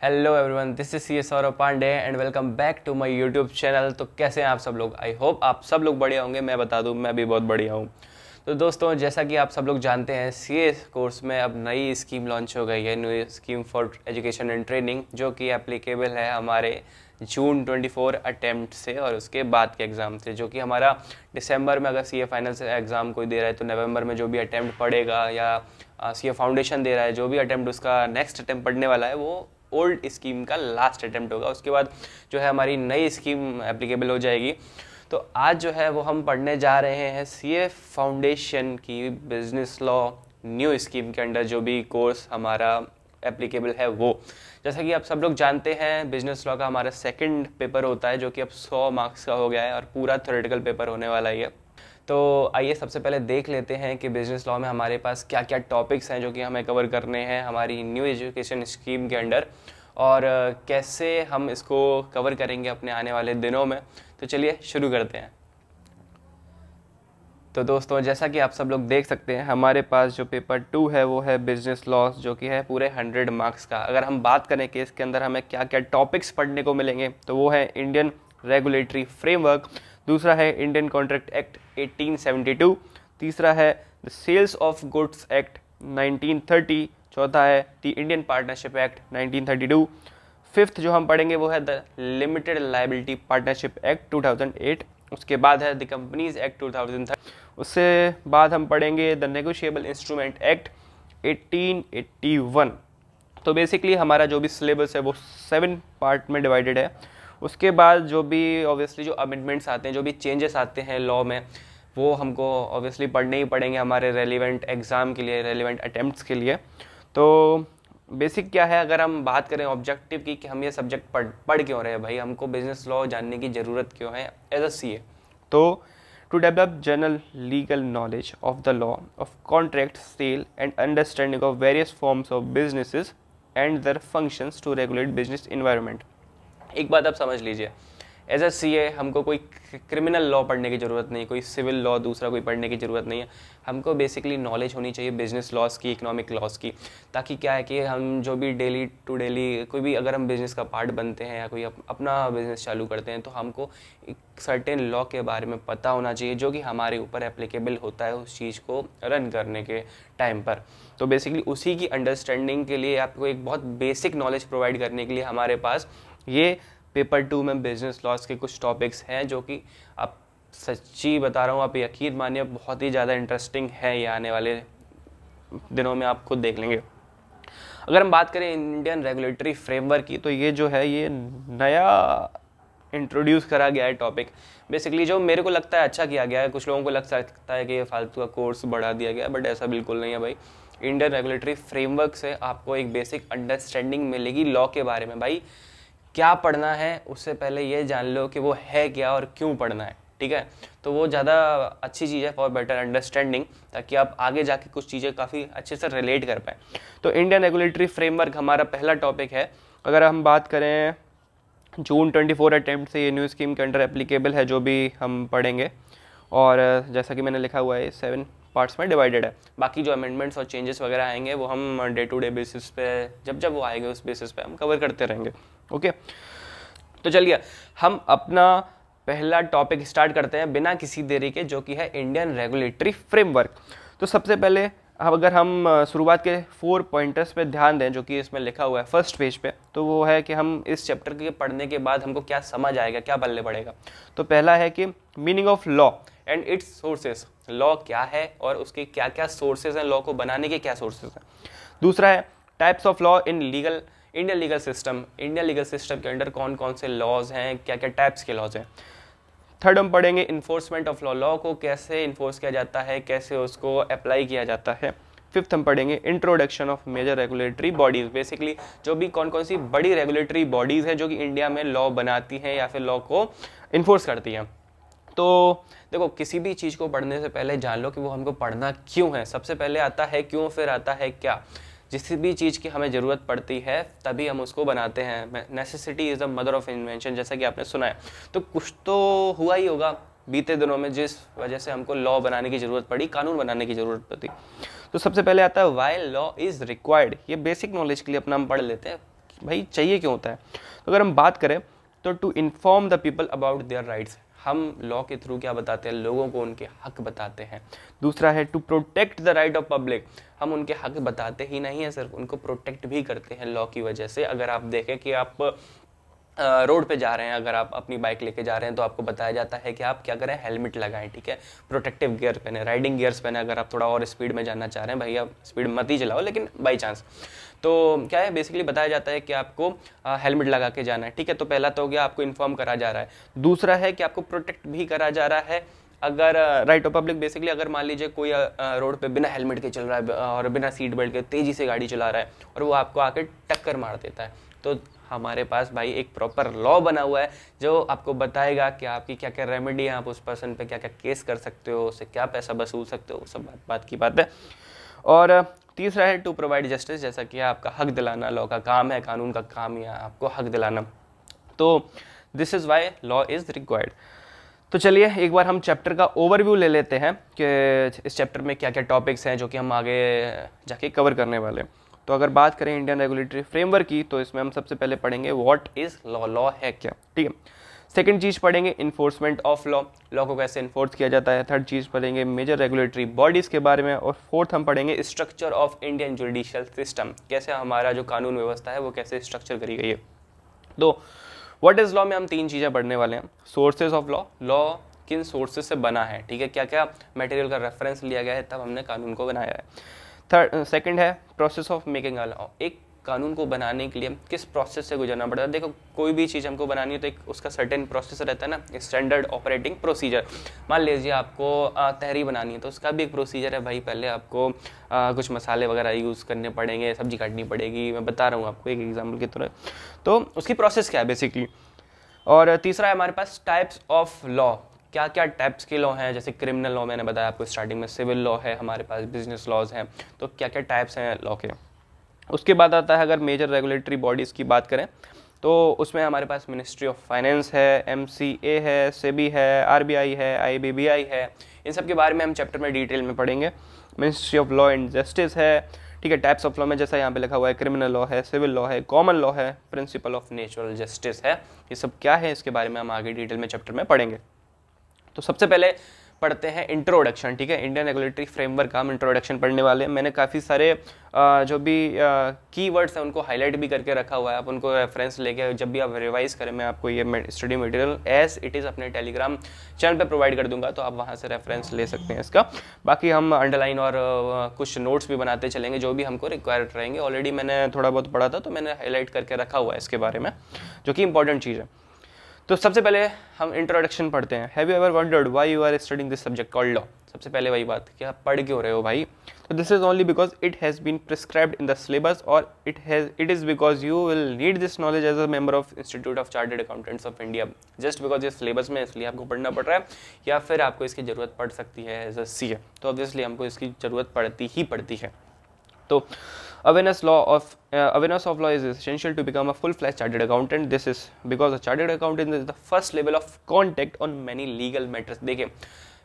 Hello everyone, this is C S Saurabh Pandey and welcome back to my YouTube channel. तो कैसे हैं आप सब लोग? आई होप आप सब लोग बढ़िया होंगे। मैं बता दूं, मैं भी बहुत बढ़िया हूं। तो दोस्तों, जैसा कि आप सब लोग जानते हैं, सीए कोर्स में अब नई स्कीम लॉन्च हो गई है, new scheme for education and training, जो कि एप्लीकेबल है हमारे जून 24 अटैम्प्ट से और उसके बाद के एग्ज़ाम से। जो कि हमारा दिसंबर में अगर सीए फाइनल से एग्ज़ाम कोई दे रहा है तो नवंबर में जो भी अटैम्प्ट पड़ेगा, या सीए फाउंडेशन दे रहा है जो भी अटैम्प्ट, उसका नेक्स्ट अटैम्प्ट पढ़ने वाला है वो ओल्ड स्कीम का लास्ट अटैम्प्ट होगा। उसके बाद जो है हमारी नई स्कीम एप्लीकेबल हो जाएगी। तो आज जो है वो हम पढ़ने जा रहे हैं सीए फाउंडेशन की बिजनेस लॉ न्यू स्कीम के अंडर जो भी कोर्स हमारा एप्लीकेबल है वो। जैसा कि आप सब लोग जानते हैं, बिजनेस लॉ का हमारा सेकंड पेपर होता है जो कि अब 100 मार्क्स का हो गया है और पूरा थ्योरेटिकल पेपर होने वाला है। तो आइए सबसे पहले देख लेते हैं कि बिजनेस लॉ में हमारे पास क्या क्या टॉपिक्स हैं जो कि हमें कवर करने हैं हमारी न्यू एजुकेशन स्कीम के अंडर, और कैसे हम इसको कवर करेंगे अपने आने वाले दिनों में। तो चलिए शुरू करते हैं। तो दोस्तों, जैसा कि आप सब लोग देख सकते हैं, हमारे पास जो पेपर 2 है वो है बिजनेस लॉ, जो कि है पूरे 100 मार्क्स का। अगर हम बात करें कि इसके अंदर हमें क्या क्या टॉपिक्स पढ़ने को मिलेंगे, तो वो है इंडियन रेगुलेटरी फ्रेमवर्क, दूसरा है इंडियन कॉन्ट्रैक्ट एक्ट 1872, तीसरा है the sales of goods act 1930, चौथा है the Indian partnership act 1932, fifth जो हम पढ़ेंगे वो है the limited liability partnership act 2008, उसके बाद है द कंपनीज एक्ट 2003, उससे बाद हम पढ़ेंगे द नेगोशिएबल इंस्ट्रूमेंट एक्ट 1881। तो बेसिकली हमारा जो भी सिलेबस है वो 7 पार्ट में डिवाइडेड है। उसके बाद जो भी ऑब्वियसली जो अमेंडमेंट्स आते हैं, जो भी चेंजेस आते हैं लॉ में, वो हमको ऑब्वियसली पढ़ने ही पड़ेंगे हमारे रेलिवेंट एग्ज़ाम के लिए, रेलिवेंट अटेम्प्ट्स के लिए। तो बेसिक क्या है, अगर हम बात करें ऑब्जेक्टिव की कि हम ये सब्जेक्ट पढ़ क्यों रहे हैं भाई, हमको बिजनेस लॉ जानने की ज़रूरत क्यों है एज अ सीए, तो to develop general legal knowledge of the law of contract, sale and understanding of various forms of businesses and their functions to regulate business environment. एक बात आप समझ लीजिए, एज अ सीए हमको कोई criminal law पढ़ने की ज़रूरत नहीं, कोई सिविल लॉ दूसरा कोई पढ़ने की ज़रूरत नहीं है। हमको बेसिकली नॉलेज होनी चाहिए बिजनेस लॉज की, इकोनॉमिक लॉज की, ताकि क्या है कि हम जो भी डेली टू डेली कोई भी अगर हम बिज़नेस का पार्ट बनते हैं या कोई अपना बिज़नेस चालू करते हैं, तो हमको एक सर्टेन लॉ के बारे में पता होना चाहिए जो कि हमारे ऊपर एप्लीकेबल होता है उस चीज़ को रन करने के टाइम पर। तो बेसिकली उसी की अंडरस्टैंडिंग के लिए, आपको एक बहुत बेसिक नॉलेज प्रोवाइड करने के लिए हमारे पास ये पेपर 2 में बिजनेस लॉज के कुछ टॉपिक्स हैं जो कि आप, सच्ची बता रहा हूँ, आप यकीन मानिए बहुत ही ज़्यादा इंटरेस्टिंग है। ये आने वाले दिनों में आप खुद देख लेंगे। अगर हम बात करें इंडियन रेगुलेटरी फ्रेमवर्क की, तो ये जो है ये नया इंट्रोड्यूस करा गया है टॉपिक। बेसिकली जो मेरे को लगता है अच्छा किया गया है। कुछ लोगों को लग सकता है कि ये फालतू का कोर्स बढ़ा दिया गया है, बट ऐसा बिल्कुल नहीं है भाई। इंडियन रेगुलेटरी फ्रेमवर्क से आपको एक बेसिक अंडरस्टैंडिंग मिलेगी लॉ के बारे में। भाई क्या पढ़ना है उससे पहले ये जान लो कि वो है क्या और क्यों पढ़ना है, ठीक है? तो वो ज़्यादा अच्छी चीज़ है फॉर बेटर अंडरस्टैंडिंग, ताकि आप आगे जाके कुछ चीज़ें काफ़ी अच्छे से रिलेट कर पाएँ। तो इंडियन रेगुलेटरी फ्रेमवर्क हमारा पहला टॉपिक है। अगर हम बात करें, जून 24 अटैम्प्ट से ये न्यू स्कीम के अंडर एप्लीकेबल है जो भी हम पढ़ेंगे, और जैसा कि मैंने लिखा हुआ है 7 पार्ट्स में डिवाइडेड है। बाकी जो अमेंडमेंट्स और चेंजेस वगैरह आएंगे वो हम डे टू डे बेसिस पे, जब जब वो आएंगे उस बेसिस पे हम कवर करते रहेंगे। ओके, तो चलिए हम अपना पहला टॉपिक स्टार्ट करते हैं बिना किसी देरी के, जो कि है इंडियन रेगुलेटरी फ्रेमवर्क। तो सबसे पहले अगर हम शुरुआत के 4 पॉइंटर्स पे ध्यान दें जो कि इसमें लिखा हुआ है फर्स्ट पेज पे, तो वो है कि हम इस चैप्टर के पढ़ने के बाद हमको क्या समझ आएगा, क्या पल्ले पड़ेगा। तो पहला है कि meaning of law and it's sources. Law क्या है और उसके क्या क्या सोर्सेज हैं, लॉ को बनाने के क्या सोर्सेज हैं। दूसरा है types of law in legal Indian legal system. Indian legal system के अंडर कौन कौन से लॉज हैं, क्या क्या टाइप्स के लॉज हैं। थर्ड हम पढ़ेंगे इन्फोर्समेंट ऑफ लॉ, लॉ को कैसे इन्फोर्स किया जाता है, कैसे उसको अप्लाई किया जाता है। फिफ्थ हम पढ़ेंगे introduction of major regulatory bodies. Basically जो भी कौन कौन सी बड़ी रेगुलेटरी बॉडीज हैं जो कि इंडिया में लॉ बनाती हैं या फिर लॉ को इन्फोर्स करती हैं। तो देखो, किसी भी चीज़ को पढ़ने से पहले जान लो कि वो हमको पढ़ना क्यों है। सबसे पहले आता है क्यों, फिर आता है क्या। जिस भी चीज़ की हमें ज़रूरत पड़ती है तभी हम उसको बनाते हैं। Necessity is the mother of invention, जैसा कि आपने सुना है। तो कुछ तो हुआ ही होगा बीते दिनों में जिस वजह से हमको लॉ बनाने की ज़रूरत पड़ी, कानून बनाने की ज़रूरत पड़ी। तो सबसे पहले आता है वाई लॉ इज़ रिक्वायर्ड। ये बेसिक नॉलेज के लिए अपना हम पढ़ लेते हैं भाई चाहिए क्यों होता है? तो अगर हम बात करें तो to inform the people about their rights, हम लॉ के थ्रू क्या बताते हैं, लोगों को उनके हक बताते हैं। दूसरा है to protect the right of public, हम उनके हक बताते ही नहीं है सिर्फ, उनको प्रोटेक्ट भी करते हैं लॉ की वजह से। अगर आप देखें कि आप रोड पे जा रहे हैं, अगर आप अपनी बाइक लेके जा रहे हैं तो आपको बताया जाता है कि आप क्या करें, हेलमेट लगाएं, ठीक है, प्रोटेक्टिव गियर पहने, राइडिंग गियर्स पहने। अगर आप थोड़ा और स्पीड में जाना चाह रहे हैं, भैया स्पीड मत ही चलाओ, लेकिन बाई चांस तो क्या है, बेसिकली बताया जाता है कि आपको हेलमेट लगा के जाना है, ठीक है। तो पहला तो हो गया, आपको इन्फॉर्म करा जा रहा है। दूसरा है कि आपको प्रोटेक्ट भी करा जा रहा है। अगर राइट ऑफ पब्लिक बेसिकली, अगर मान लीजिए कोई रोड पे बिना हेलमेट के चल रहा है और बिना सीट बेल्ट के तेज़ी से गाड़ी चला रहा है और वो आपको आके टक्कर मार देता है, तो हमारे पास भाई एक प्रॉपर लॉ बना हुआ है जो आपको बताएगा कि आपकी क्या क्या रेमेडी है, आप उस पर्सन पे क्या क्या केस कर सकते हो, उससे क्या पैसा वसूल सकते हो, सब बात की बात है। और तीसरा है टू प्रोवाइड जस्टिस, जैसा कि आपका हक दिलाना लॉ का काम है, कानून का काम ही है आपको हक दिलाना। तो this is why law is required. तो चलिए एक बार हम चैप्टर का ओवरव्यू ले लेते हैं कि इस चैप्टर में क्या क्या टॉपिक्स हैं जो कि हम आगे जाके कवर करने वाले हैं। तो अगर बात करें इंडियन रेगुलेटरी फ्रेमवर्क की, तो इसमें हम सबसे पहले पढ़ेंगे व्हाट इज़ लॉ, लॉ है क्या, ठीक है। सेकंड चीज़ पढ़ेंगे इन्फोर्समेंट ऑफ लॉ, लॉ को कैसे इन्फोर्स किया जाता है। थर्ड चीज़ पढ़ेंगे मेजर रेगुलेटरी बॉडीज़ के बारे में। और फोर्थ हम पढ़ेंगे structure of Indian judicial system, कैसे हमारा जो कानून व्यवस्था है वो कैसे स्ट्रक्चर करी गई है। तो व्हाट इज़ लॉ में हम तीन चीज़ें पढ़ने वाले हैं। सोर्सेज ऑफ लॉ, लॉ किन सोर्सेज से बना है, ठीक है, क्या क्या मटेरियल का रेफरेंस लिया गया है तब हमने कानून को बनाया है। सेकंड है process of making a law, एक कानून को बनाने के लिए किस प्रोसेस से गुजरना पड़ता है। देखो कोई भी चीज़ हमको बनानी है तो एक उसका सर्टेन प्रोसेस रहता है ना, स्टैंडर्ड ऑपरेटिंग प्रोसीजर। मान लीजिए आपको तहरी बनानी है तो उसका भी एक प्रोसीजर है भाई, पहले आपको कुछ मसाले वगैरह यूज़ करने पड़ेंगे, सब्जी काटनी पड़ेगी, मैं बता रहा हूँ आपको एक एग्जाम्पल की तरह। तो उसकी प्रोसेस क्या है बेसिकली। और तीसरा है हमारे पास टाइप्स ऑफ लॉ, क्या क्या टाइप्स के लॉ हैं, जैसे क्रिमिनल लॉ मैंने बताया आपको स्टार्टिंग में, सिविल लॉ है हमारे पास, बिजनेस लॉज हैं, तो क्या क्या टाइप्स हैं लॉ के। उसके बाद आता है अगर मेजर रेगुलेटरी बॉडीज़ की बात करें तो उसमें हमारे पास मिनिस्ट्री ऑफ फाइनेंस है, MCA है, सेबी है, RBI है, IBBI है, इन सब के बारे में हम चैप्टर में डिटेल में पढ़ेंगे। Ministry of law and justice है, ठीक है। टाइप्स ऑफ लॉ में जैसा यहाँ पे लिखा हुआ है क्रिमिनल लॉ है, सिविल लॉ है, कॉमन लॉ है, प्रिंसिपल ऑफ नेचुरल जस्टिस है, ये सब क्या है इसके बारे में हम आगे डिटेल में चैप्टर में पढ़ेंगे। तो सबसे पहले पढ़ते हैं इंट्रोडक्शन, ठीक है। इंडियन रेगुलेटरी फ्रेमवर्क का हम इंट्रोडक्शन पढ़ने वाले हैं। मैंने काफ़ी सारे जो भी कीवर्ड्स हैं उनको हाईलाइट भी करके रखा हुआ है, आप उनको रेफरेंस लेके जब भी आप रिवाइज करें मैं आपको ये study material as it is अपने टेलीग्राम चैनल पे प्रोवाइड कर दूंगा, तो आप वहाँ से रेफरेंस ले सकते हैं इसका। बाकी हम अंडरलाइन और कुछ नोट्स भी बनाते चलेंगे जो भी हमको रिक्वायर्ड रहेंगे। ऑलरेडी मैंने थोड़ा बहुत पढ़ा था तो मैंने हाईलाइट करके रखा हुआ है इसके बारे में, जो कि इंपॉर्टेंट चीज़ है। तो सबसे पहले हम इंट्रोडक्शन पढ़ते हैं। Have you ever wondered why you are studying this subject called law. सबसे पहले वही बात कि आप पढ़ क्यों रहे हो भाई। तो this is only because it has been prescribed in the syllabus और it is because you will need this knowledge as a member of institute of chartered accountants of India. Just because ये syllabus में इसलिए आपको पढ़ना पड़ रहा है, या फिर आपको इसकी ज़रूरत पड़ सकती है एज अ CA, तो ऑब्वियसली हमको इसकी ज़रूरत पड़ती ही पड़ती है। तो awareness of law is essential to become a full-fledged chartered accountant. This is because a chartered accountant is the first level of contact on many legal matters. देखिए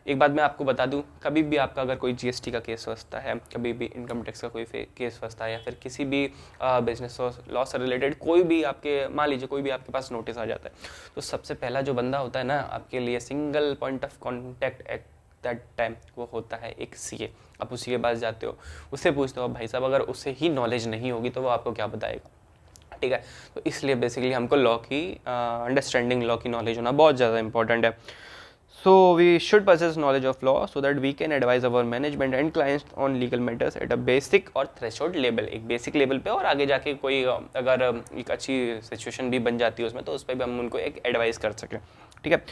एक बात मैं आपको बता दूं, कभी भी आपका अगर कोई GST का केस फंसता है, कभी भी इनकम टैक्स का कोई केस फंसता है, या फिर किसी भी बिजनेस लॉ से रिलेटेड कोई भी आपके, मान लीजिए कोई भी आपके पास नोटिस आ जाता है, तो सबसे पहला जो बंदा होता है ना आपके लिए single point of contact at that time, वो होता है एक CA। आप उसी के पास जाते हो, उससे पूछते हो भाई साहब, अगर उससे ही नॉलेज नहीं होगी तो वो आपको क्या बताएगा, ठीक है। तो इसलिए बेसिकली हमको लॉ की अंडरस्टैंडिंग, लॉ की नॉलेज होना बहुत ज़्यादा इंपॉर्टेंट है। So we should possess knowledge of law so that we can advise our management and clients on legal matters at a basic और threshold level, एक बेसिक लेवल पे, और आगे जाके कोई अगर एक अच्छी सिचुएशन भी बन जाती है उसमें तो उस पर भी हम उनको एक एडवाइस कर सकें, ठीक है।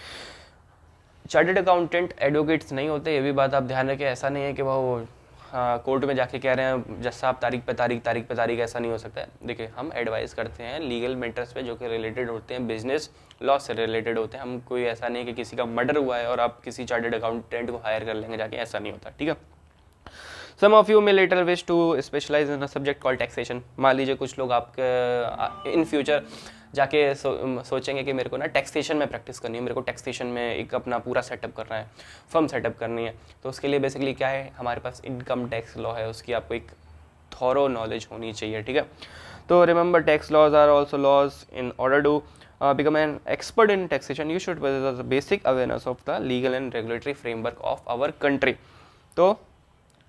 चार्टर्ड अकाउंटेंट एडवोकेट्स नहीं होते, ये भी बात आप ध्यान रखें। ऐसा नहीं है कि वो कोर्ट में जाके कह रहे हैं जज साहब तारीख पे तारीख, ऐसा नहीं हो सकता है। देखिए हम एडवाइस करते हैं लीगल मैटर्स पे जो कि रिलेटेड होते हैं बिजनेस लॉ से रिलेटेड होते हैं। हम कोई ऐसा नहीं कि किसी का मर्डर हुआ है और आप किसी चार्टर्ड अकाउंटेंट को हायर कर लेंगे जाके, ऐसा नहीं होता, ठीक है। Some of you may later wish to specialize in a subject called taxation. मान लीजिए कुछ लोग आपके इन फ्यूचर जाके सोचेंगे कि मेरे को ना टैक्सेशन में प्रैक्टिस करनी है, मेरे को टैक्सेशन में एक अपना पूरा सेटअप करना है, फर्म सेटअप करनी है। तो उसके लिए बेसिकली क्या है, हमारे पास इनकम टैक्स लॉ है, उसकी आपको एक थॉरो नॉलेज होनी चाहिए, ठीक है। तो remember, tax laws are also laws. In order to become an expert in taxation, you should possess a basic awareness of the legal and regulatory framework of our country. So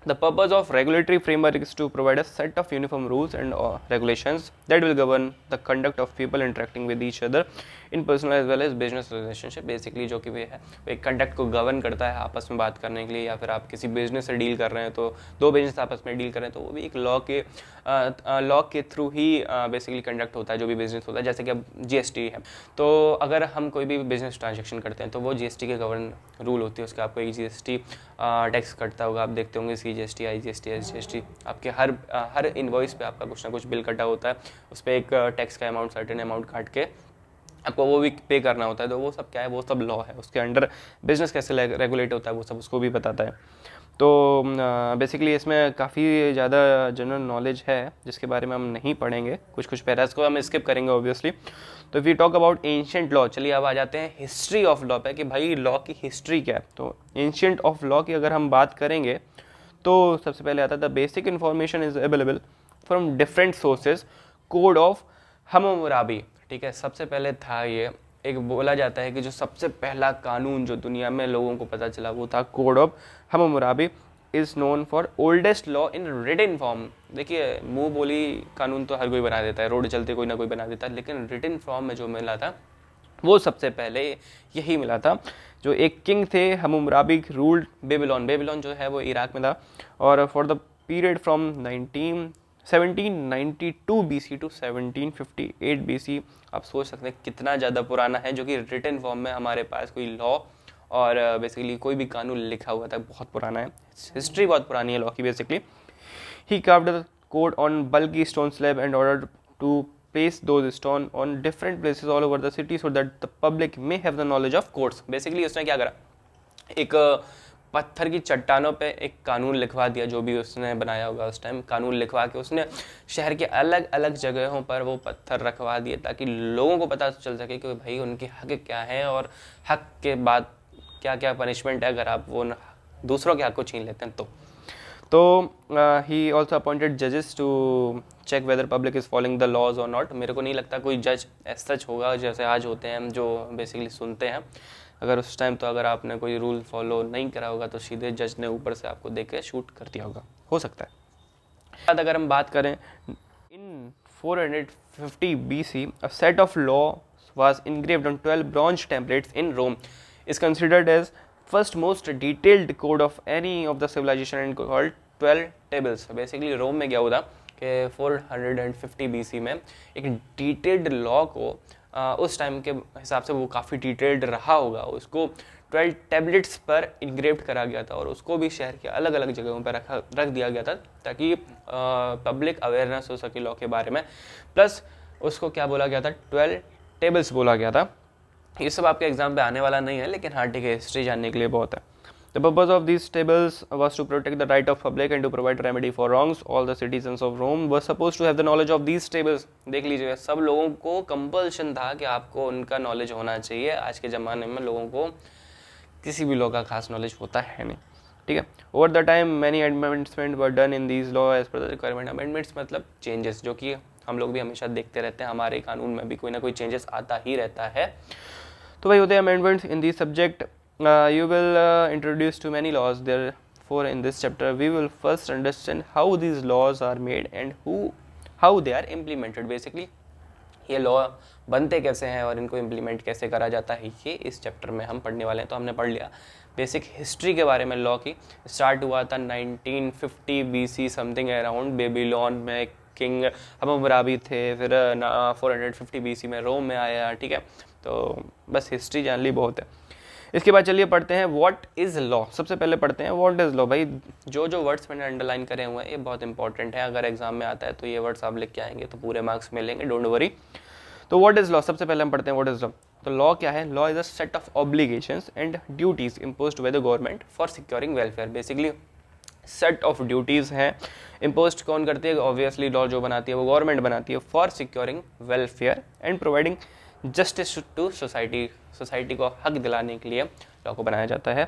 the purpose of regulatory framework is to provide a set of uniform rules and regulations that will govern the conduct of people interacting with each other in personal as well as business relationship. Basically जो कि वे है वो एक conduct को govern करता है आपस में बात करने के लिए, या फिर आप किसी बिजनेस से डील कर रहे हैं तो दो बिजनेस आपस में डील कर रहे हैं तो वो भी एक लॉ के थ्रू ही बेसिकली कंडक्ट होता है जो भी बिजनेस होता है. जैसे कि अब जीएसटी है, तो अगर हम कोई भी बिजनेस ट्रांजेक्शन करते हैं तो वो जीएसटी के गवर्न रूल होती है. उसका आपको एक जीएसटी टैक्स कटता होगा, आप देखते होंगे सीजीएसटी, आईजीएसटी, एसजीएसटी. आपके हर इनवॉइस पे आपका कुछ ना कुछ बिल कटा होता है, उस पर एक टैक्स का अमाउंट, सर्टेन अमाउंट काट के आपको वो भी पे करना होता है. तो वो सब क्या है, वो सब लॉ है. उसके अंडर बिजनेस कैसे रेगुलेट होता है वो सब उसको भी बताता है. तो बेसिकली इसमें काफ़ी ज़्यादा जनरल नॉलेज है जिसके बारे में हम नहीं पढ़ेंगे, कुछ पैरास को हम स्किप करेंगे ऑब्वियसली. तो if you talk about ancient law, चलिए अब आ जाते हैं हिस्ट्री ऑफ लॉ पे कि भाई लॉ की हिस्ट्री क्या है. तो एंशिएंट ऑफ लॉ की अगर हम बात करेंगे तो सबसे पहले आता था basic information is available from different sources, code of Hammurabi. ठीक है, सबसे पहले था ये एक बोला जाता है कि जो सबसे पहला कानून जो दुनिया में लोगों को पता चला वो था code of Hammurabi. Is known for oldest law in written form. देखिए मुंह बोली कानून तो हर कोई बना देता है, रोड चलते कोई ना कोई बना देता है, लेकिन रिटन फॉर्म में जो मिला था वो सबसे पहले यही मिला था. जो एक किंग थे हम्मुराबी रूल्ड बेबीलोन. बेबीलोन जो है वो इराक में था, और for the period from 1792 BC to 1758 BC. आप सोच सकते हैं कितना ज़्यादा पुराना है जो कि रिटन फॉर्म में हमारे पास कोई लॉ और बेसिकली कोई भी कानून लिखा हुआ था. बहुत पुराना है, हिस्ट्री बहुत पुरानी है लॉ की basically. He carved the code on bulky stone slab and order to place those stone on different places all over the city so that the public may have the knowledge of codes. Basically उसने क्या करा, एक पत्थर की चट्टानों पे एक कानून लिखवा दिया. जो भी उसने बनाया होगा उस टाइम कानून लिखवा के उसने शहर के अलग अलग जगहों पर वो पत्थर रखवा दिए ताकि लोगों को पता चल सके कि भाई उनके हक क्या हैं और हक के बाद क्या क्या पनिशमेंट है अगर आप वो दूसरों के हक को छीन लेते हैं. तो ही ऑल्सो अपॉइंटेड जजेस to check whether public is following the laws और नॉट. मेरे को नहीं लगता कोई जज सच होगा जैसे आज होते हैं जो बेसिकली सुनते हैं. अगर उस टाइम तो अगर आपने कोई रूल फॉलो नहीं करा होगा तो सीधे जज ने ऊपर से आपको देख के शूट कर दिया होगा, हो सकता है. अगर हम बात करें इन 450 BC a set of law was engraved on 12 bronze templates in Rome. is considered as first most detailed code of any of the civilization and called 12 tables. Basically रोम में क्या हुआ था कि 450 BC में एक डिटेल्ड लॉ को उस time के हिसाब से वो काफ़ी डिटेल्ड रहा होगा, उसको 12 टैबलेट्स पर इंग्रेव्ड करा गया था और उसको भी शहर के अलग अलग जगहों पर रख दिया गया था ताकि पब्लिक अवेयरनेस हो सके लॉ के बारे में. प्लस उसको क्या बोला गया था, 12 टेबल्स बोला गया था. ये सब आपके एग्जाम पे आने वाला नहीं है, लेकिन हाँ ठीक है, हिस्ट्री जानने के लिए बहुत है. The purpose of these tables was to protect the right of public and to provide remedy for wrongs. All the citizens of Rome were supposed to have the knowledge of these tables. देख लीजिए, सब लोगों को compulsion था कि आपको उनका knowledge होना चाहिए. आज के ज़माने में लोगों को किसी भी लॉ का खास नॉलेज होता है नहीं. ठीक है. Over the time many amendments were done in these law as per the requirement. Amendments मतलब चेंजेस, जो कि हम लोग भी हमेशा देखते रहते हैं, हमारे कानून में भी कोई ना कोई चेंजेस आता ही रहता है. तो भाई होते हैं amendments in this subject. You will introduce to many laws. Therefore, in this chapter, we will first understand how these laws are made and how they are implemented. Basically, ये लॉ बनते कैसे हैं और इनको इम्प्लीमेंट कैसे करा जाता है, ये इस चैप्टर में हम पढ़ने वाले हैं. तो हमने पढ़ लिया बेसिक हिस्ट्री के बारे में. लॉ की स्टार्ट हुआ था 1950 BC समथिंग अराउंड. बेबीलोन में किंग हम्मुराबी थे, फिर 450 BC में रोम में आया. ठीक है, तो बस हिस्ट्री जान ली बहुत है. इसके बाद चलिए पढ़ते हैं व्हाट इज़ लॉ. सबसे पहले पढ़ते हैं व्हाट इज़ लॉ. भाई जो वर्ड्स मैंने अंडरलाइन करे हुए हैं ये बहुत इंपॉर्टेंट है. अगर एग्जाम में आता है तो ये वर्ड्स आप लिख के आएंगे तो पूरे मार्क्स मिलेंगे, डोंट वरी. तो व्हाट इज़ लॉ, सबसे पहले हम पढ़ते हैं व्हाट इज़ लॉ. तो लॉ क्या है? Law is a set of obligations and duties imposed by the government for securing welfare. Basically set of duties हैं. इम्पोज कौन करती है? ऑब्वियसली लॉ जो बनाती है वो गवर्नमेंट बनाती है. For securing welfare and providing justice to society. Society को हक दिलाने के लिए लॉ को बनाया जाता है.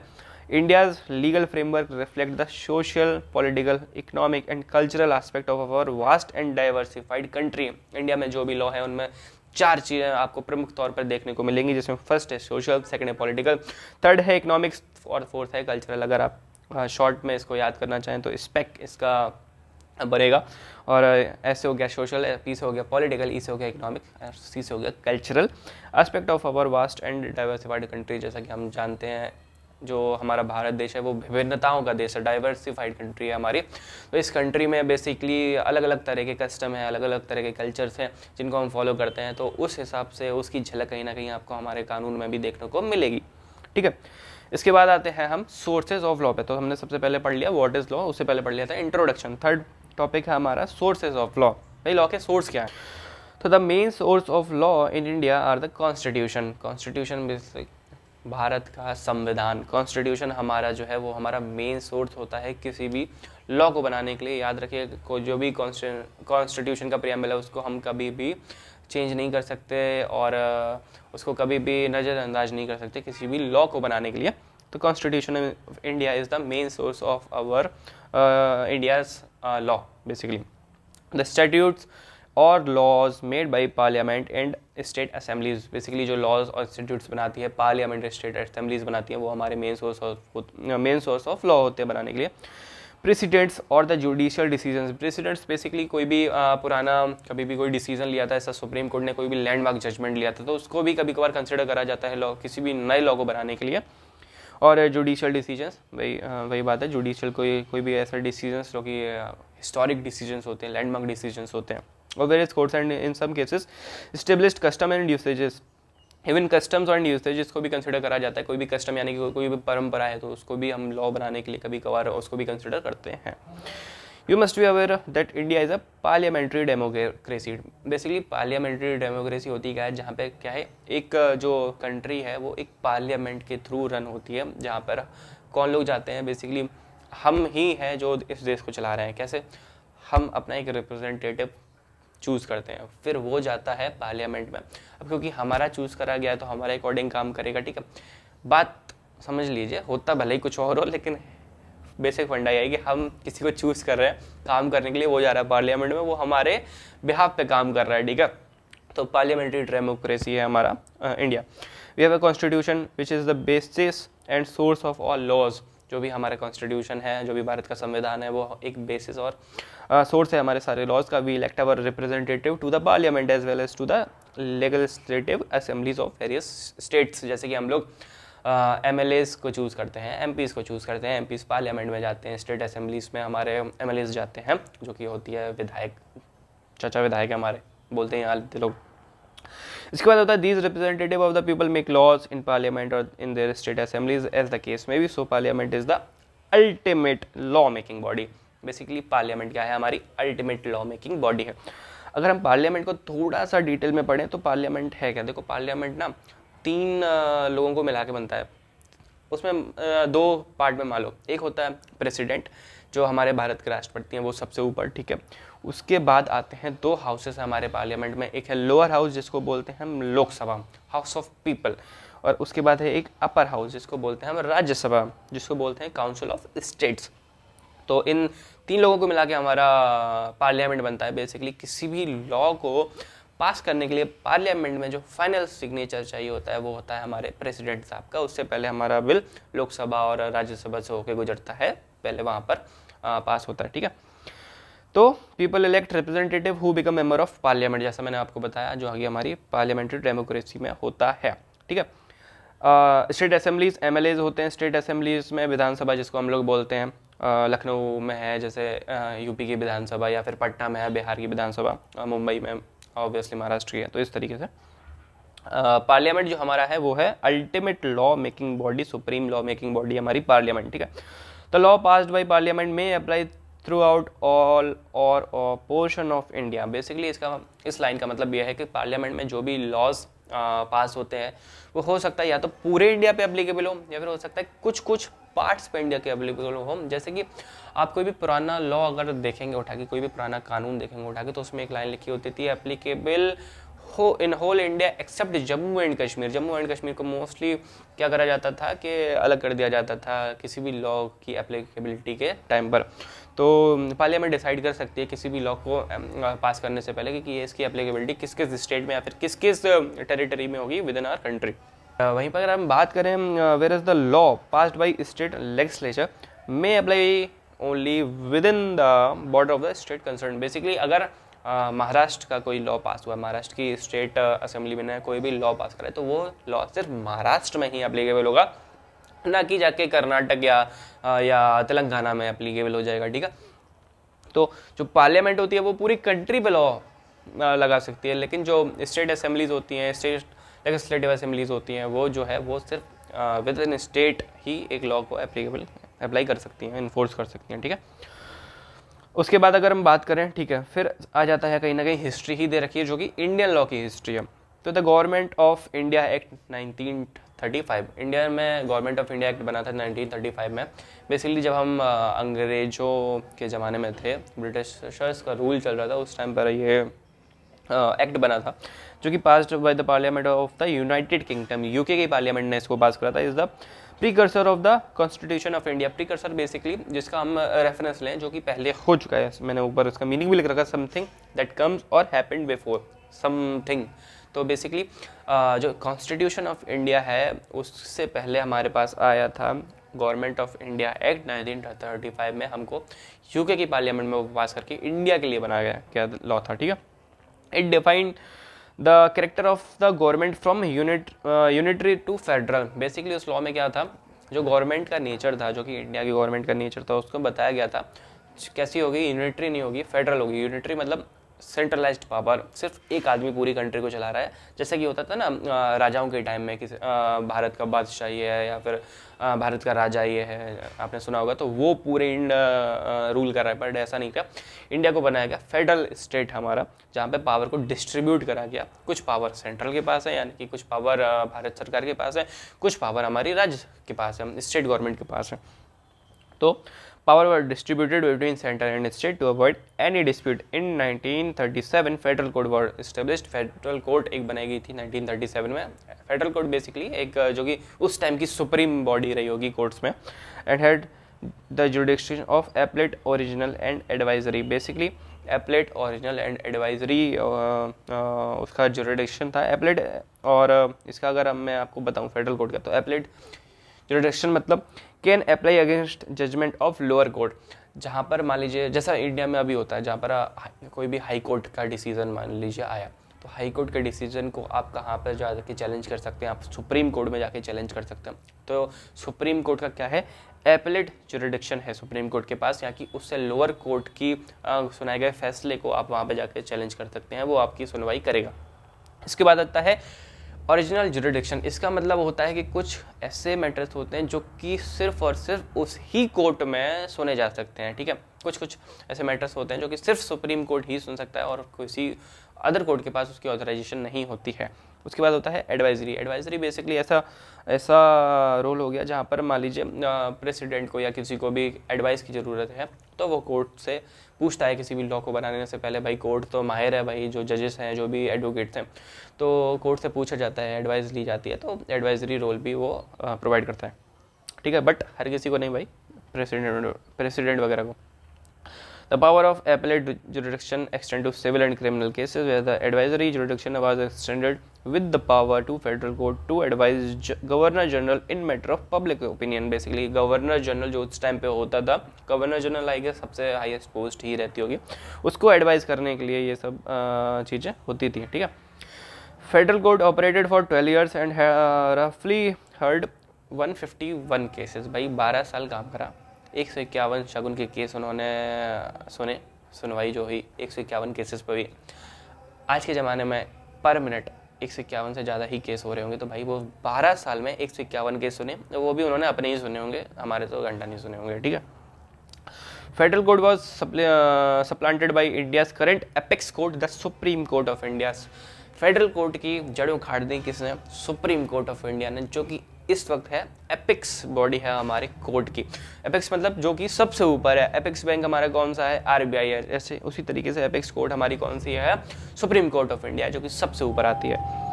India's legal framework reflect the social, political, economic and cultural aspect of our vast and diversified country. India में जो भी लॉ है उनमें 4 चीज़ें आपको प्रमुख तौर पर देखने को मिलेंगी, जिसमें फर्स्ट है सोशल, सेकंड है पॉलिटिकल, थर्ड है इकोनॉमिक्स और फोर्थ है कल्चरल। अगर आप शॉर्ट में इसको याद करना चाहें तो स्पेक इसका बनेगा। और एस से हो गया सोशल, पी से हो गया पॉलिटिकल, ई से हो गया इकोनॉमिक, सी से हो गया cultural aspect of our vast and diversified country. जैसा कि हम जानते हैं जो हमारा भारत देश है वो विभिन्नताओं का देश है, डाइवर्सिफाइड कंट्री है हमारी। तो इस कंट्री में बेसिकली अलग अलग तरह के कस्टम हैं, अलग अलग तरह के कल्चर्स हैं जिनको हम फॉलो करते हैं। तो उस हिसाब से उसकी झलक कहीं ना कहीं आपको हमारे कानून में भी देखने को मिलेगी। ठीक है, इसके बाद आते हैं हम सोर्सेज ऑफ लॉ पे। तो हमने सबसे पहले पढ़ लिया व्हाट इज लॉ, उससे पहले पढ़ लिया था इंट्रोडक्शन। थर्ड टॉपिक है हमारा सोर्सेज ऑफ लॉ। भाई लॉ के सोर्स क्या है? तो the main source of law in India are the constitution. Constitution basic भारत का संविधान, कॉन्स्टिट्यूशन हमारा जो है वो हमारा मेन सोर्स होता है किसी भी लॉ को बनाने के लिए। याद रखिए को जो भी कॉन्स्टिट्यूशन का प्रियम्बल है उसको हम कभी भी चेंज नहीं कर सकते और उसको कभी भी नज़रअंदाज नहीं कर सकते किसी भी लॉ को बनाने के लिए। तो constitution of India is the main source of our India's law basically. The statutes और laws made by parliament and state assemblies. Basically जो लॉज और इंस्टीट्यूट्स बनाती है पार्लियामेंट और स्टेट असेंबलीज बनाती हैं वो हमारे मेन सोर्स ऑफ लॉ होते हैं बनाने के लिए। प्रेसिडेंट्स और the judicial decisions. Precedents basically कोई भी पुराना कभी भी कोई डिसीजन लिया था, ऐसा सुप्रीम कोर्ट ने कोई भी लैंडमार्क जजमेंट लिया था तो उसको भी कभी कभार कंसिडर करा जाता है लॉ, किसी भी नए लॉ को बनाने के लिए। और जुडिशियल डिसीजंस वही बात है, जुडिशियल कोई भी ऐसा डिसीजंस जो कि हिस्टोरिक डिसीजंस होते हैं, लैंडमार्क डिसीजंस होते हैं। और various courts and in some cases established custom and usages. Even customs and usages को भी कंसिडर करा जाता है। कोई भी कस्टम यानी कि कोई भी परंपरा है तो उसको भी हम लॉ बनाने के लिए कभी कभार उसको भी कंसिडर करते हैं। You must be aware that India is a parliamentary democracy. Basically parliamentary democracy होती क्या है, जहाँ पे क्या है एक जो कंट्री है वो एक पार्लियामेंट के थ्रू रन होती है, जहाँ पर कौन लोग जाते हैं, बेसिकली हम ही हैं जो इस देश को चला रहे हैं। कैसे? हम अपना एक रिप्रेजेंटेटिव चूज़ करते हैं, फिर वो जाता है पार्लियामेंट में। अब क्योंकि हमारा चूज़ करा गया है तो हमारे अकॉर्डिंग काम करेगा। ठीक है, बात समझ लीजिए, होता भले ही कुछ और हो लेकिन बेसिक फंडा यही है कि हम किसी को चूज़ कर रहे हैं काम करने के लिए, वो जा रहा है पार्लियामेंट में, वो हमारे बिहाफ पे काम कर रहा है। ठीक है, तो पार्लियामेंट्री डेमोक्रेसी है हमारा India. We have a constitution which is the basis and source of all laws. जो भी हमारा कॉन्स्टिट्यूशन है, जो भी भारत का संविधान है, वो एक बेसिस और सोर्स है हमारे सारे लॉज का। We elect our representative to the parliament as well as to the legislative assemblies of various states. जैसे कि हम लोग MLAs को चूज़ करते हैं, MPs को चूज़ करते हैं, MPs पार्लियामेंट में जाते हैं, स्टेट असेंबलीज में हमारे MLAs जाते हैं जो कि होती है विधायक, चाचा विधायक हमारे बोलते हैं यहाँ लोग। इसके बाद होता है these representative of the people make laws in parliament और in their state assemblies as the case में be. So parliament is the ultimate law making body. Basically parliament क्या है, हमारी अल्टीमेट लॉ मेकिंग बॉडी है। अगर हम parliament को थोड़ा सा डिटेल में पढ़ें तो पार्लियामेंट है क्या? देखो पार्लियामेंट ना 3 लोगों को मिला के बनता है। उसमें 2 पार्ट में मान लो, एक होता है प्रेसिडेंट जो हमारे भारत के राष्ट्रपति हैं, वो सबसे ऊपर। ठीक है, उसके बाद आते हैं 2 हाउसेस हमारे पार्लियामेंट में, एक है लोअर हाउस जिसको बोलते हैं हम लोकसभा, हाउस ऑफ पीपल, और उसके बाद है एक अपर हाउस जिसको बोलते हैं हम राज्यसभा, जिसको बोलते हैं काउंसिल ऑफ स्टेट्स। तो इन 3 लोगों को मिला के हमारा पार्लियामेंट बनता है। बेसिकली किसी भी लॉ को पास करने के लिए पार्लियामेंट में जो फाइनल सिग्नेचर चाहिए होता है वो होता है हमारे प्रेसिडेंट साहब का। उससे पहले हमारा बिल लोकसभा और राज्यसभा से होकर गुजरता है, पहले वहाँ पर पास होता है। ठीक है, तो people elect representative who become member of parliament, जैसा मैंने आपको बताया जो आगे हमारी पार्लियामेंट्री डेमोक्रेसी में होता है। ठीक है, स्टेट असेंबलीज MLAs होते हैं स्टेट असेंबलीज में, विधानसभा जिसको हम लोग बोलते हैं, लखनऊ में है जैसे यूपी की विधानसभा, या फिर पटना में है बिहार की विधानसभा, मुंबई में ऑब्वियसली महाराष्ट्र की है। तो इस तरीके से पार्लियामेंट जो हमारा है वो है ultimate law making body, supreme law making body हमारी पार्लियामेंट। ठीक है, the law passed by parliament में अप्लाई थ्रू आउट ऑल और पोर्शन ऑफ इंडिया। बेसिकली इस लाइन का मतलब यह है कि पार्लियामेंट में जो भी लॉज पास होते हैं वो हो सकता है या तो पूरे इंडिया पे एप्लीकेबल हो, या फिर हो सकता है कुछ पार्ट्स पे इंडिया के एप्लीकेबल हो। जैसे कि आप कोई भी पुराना लॉ अगर देखेंगे उठा के, कोई भी पुराना कानून देखेंगे उठा के, तो उसमें एक लाइन लिखी होती थी applicable in whole India except Jammu and Kashmir. Jammu and Kashmir को मोस्टली क्या करा जाता था कि अलग कर दिया जाता था किसी भी लॉ की एप्लीकेबिलिटी के टाइम पर। तो पार्लियामेंट डिसाइड कर सकती है किसी भी लॉ को पास करने से पहले कि इसकी एप्लीकेबिलिटी किस किस स्टेट में या फिर किस किस टेरिटरी में होगी विद इन आवर कंट्री। वहीं पर अगर हम बात करें where is the law passed by state legislature may apply only within the border of the state concern. Basically अगर महाराष्ट्र का कोई लॉ पास हुआ, महाराष्ट्र की स्टेट असेंबली में कोई भी लॉ पास करे तो वो लॉ सिर्फ महाराष्ट्र में ही एप्लीकेबल होगा, ना कि जाके कर्नाटक या तेलंगाना में एप्लीकेबल हो जाएगा। ठीक है, तो जो पार्लियामेंट होती है वो पूरी कंट्री पे लॉ लगा सकती है, लेकिन जो स्टेट असेंबलीज होती हैं, स्टेट लेजिस्लेटिव असेंबलीज होती हैं, वो जो है वो सिर्फ विद इन स्टेट ही एक लॉ को अप्लाई कर सकती हैं, इन्फोर्स कर सकती हैं। ठीक है, उसके बाद अगर हम बात करें, ठीक है, फिर आ जाता है कहीं ना कहीं हिस्ट्री ही दे रखी है जो कि इंडियन लॉ की हिस्ट्री है। तो the government of India act 1935, India में गवर्नमेंट ऑफ इंडिया एक्ट बना था 1935 में। बेसिकली जब हम अंग्रेजों के ज़माने में थे, ब्रिटिशर्स का रूल चल रहा था, उस टाइम पर ये एक्ट बना था जो कि passed by the parliament of the United kingdom. UK की पार्लियामेंट ने इसको पास करा था। Is the precursor of the constitution of India. Precursor basically जिसका हम रेफरेंस लें जो कि पहले हो चुका है, मैंने ऊपर उसका मीनिंग भी लिख रखा, समथिंग दैट कम्स और हैपेंड बिफोर समथिंग। तो बेसिकली जो कॉन्स्टिट्यूशन ऑफ इंडिया है उससे पहले हमारे पास आया था गवर्नमेंट ऑफ इंडिया एक्ट 1935 में। हमको यूके की पार्लियामेंट में वो पास करके इंडिया के लिए बनाया गया क्या लॉ था। ठीक है, it defined the character of the government from unitary to federal. Basically उस लॉ में क्या था, जो गवर्नमेंट का नेचर था, जो कि इंडिया की गवर्नमेंट का नेचर था, उसको बताया गया था कैसी होगी, यूनिटरी नहीं होगी, फेडरल होगी। यूनिटरी मतलब सेंट्रलाइज्ड पावर, सिर्फ एक आदमी पूरी कंट्री को चला रहा है, जैसे कि होता था ना राजाओं के टाइम में, किसी भारत का बादशाह ये है या फिर भारत का राजा ये है, आपने सुना होगा, तो वो पूरे रूल कर रहा है। बट ऐसा नहीं था, इंडिया को बनाया गया फेडरल स्टेट हमारा, जहाँ पे पावर को डिस्ट्रीब्यूट करा गया। कुछ पावर सेंट्रल के पास है, यानी कि कुछ पावर भारत सरकार के पास है, कुछ पावर हमारी राज्य के पास है, स्टेट गवर्नमेंट के पास है। तो power were distributed between center and state to avoid any dispute. In 1937 federal code were established। Federal code एक बनाई गई थी 1937 में। फेडरल कोड बेसिकली एक जो कि उस टाइम की सुप्रीम बॉडी रही होगी कोर्ट्स में, and had the जुडिक्शन of applet original and advisory. Basically applet original and advisory उसका जुडिक्शन था एप्लेट। और इसका अगर मैं आपको बताऊं फेडरल कोड का, तो एप्लेट जुडिक्शन मतलब can apply against judgment of lower court. जहाँ पर मान लीजिए जैसा इंडिया में अभी होता है, जहाँ पर कोई भी हाई कोर्ट का डिसीजन मान लीजिए आया, तो हाई कोर्ट के डिसीजन को आप कहाँ पर जाके चैलेंज कर सकते हैं, आप सुप्रीम कोर्ट में जाके चैलेंज कर सकते हैं। तो सुप्रीम कोर्ट का क्या है, एपेलेट जुरिडिक्शन है सुप्रीम कोर्ट के पास, यहाँ की उससे लोअर कोर्ट की सुनाए गए फैसले को आप वहाँ पर जाके चैलेंज कर सकते हैं, वो आपकी सुनवाई करेगा। इसके बाद आता है ओरिजिनल जुरिडिक्शन। इसका मतलब होता है कि कुछ ऐसे मैटर्स होते हैं जो कि सिर्फ और सिर्फ उस ही कोर्ट में सुने जा सकते हैं। ठीक है, कुछ ऐसे मैटर्स होते हैं जो कि सिर्फ सुप्रीम कोर्ट ही सुन सकता है और किसी अदर कोर्ट के पास उसकी ऑथराइजेशन नहीं होती है। उसके बाद होता है एडवाइजरी। एडवाइजरी बेसिकली ऐसा रोल हो गया जहाँ पर मान लीजिए प्रेसिडेंट को या किसी को भी एडवाइस की ज़रूरत है, तो वो कोर्ट से पूछता है किसी भी लॉ को बनाने से पहले। भाई कोर्ट तो माहिर है, भाई जो जजेस हैं, जो भी एडवोकेट्स हैं, तो कोर्ट से पूछा जाता है, एडवाइस ली जाती है, तो एडवाइजरी रोल भी वो प्रोवाइड करता है। ठीक है, बट हर किसी को नहीं भाई, प्रेसिडेंट वगैरह को। The power of appellate jurisdiction extend to civil and criminal cases, where the advisory jurisdiction was extended with the power to federal court to advise governor general in matter of public opinion। Basically governor general जो उस time पे होता था, governor general I guess सबसे highest post ही रहती होगी, उसको advice करने के लिए ये सब चीज़ें होती थी। ठीक है, federal court operated for 12 years and रफली हर्ड 151 केसेस। भाई 12 साल काम करा, 151 शगुन के केस उन्होंने सुनवाई जो हुई 151 केसेस पर हुई। आज के ज़माने में पर मिनट 151 से ज़्यादा ही केस हो रहे होंगे, तो भाई वो 12 साल में 151 केस सुने, तो वो भी उन्होंने अपने ही सुने होंगे, हमारे तो घंटा नहीं सुने होंगे। ठीक है, federal court was supplanted by India's current apex court the supreme court of India. Federal court की जड़ें उखाड़ दी किसने, सुप्रीम कोर्ट ऑफ इंडिया ने, जो कि इस वक्त है एपिक्स बॉडी है हमारे कोर्ट की। एपिक्स मतलब जो कि सबसे ऊपर है। एपिक्स बैंक हमारा कौन सा है? आरबीआई है। ऐसे उसी तरीके से एपिक्स कोर्ट हमारी कौन सी है? सुप्रीम कोर्ट ऑफ इंडिया, जो कि सबसे ऊपर आती है।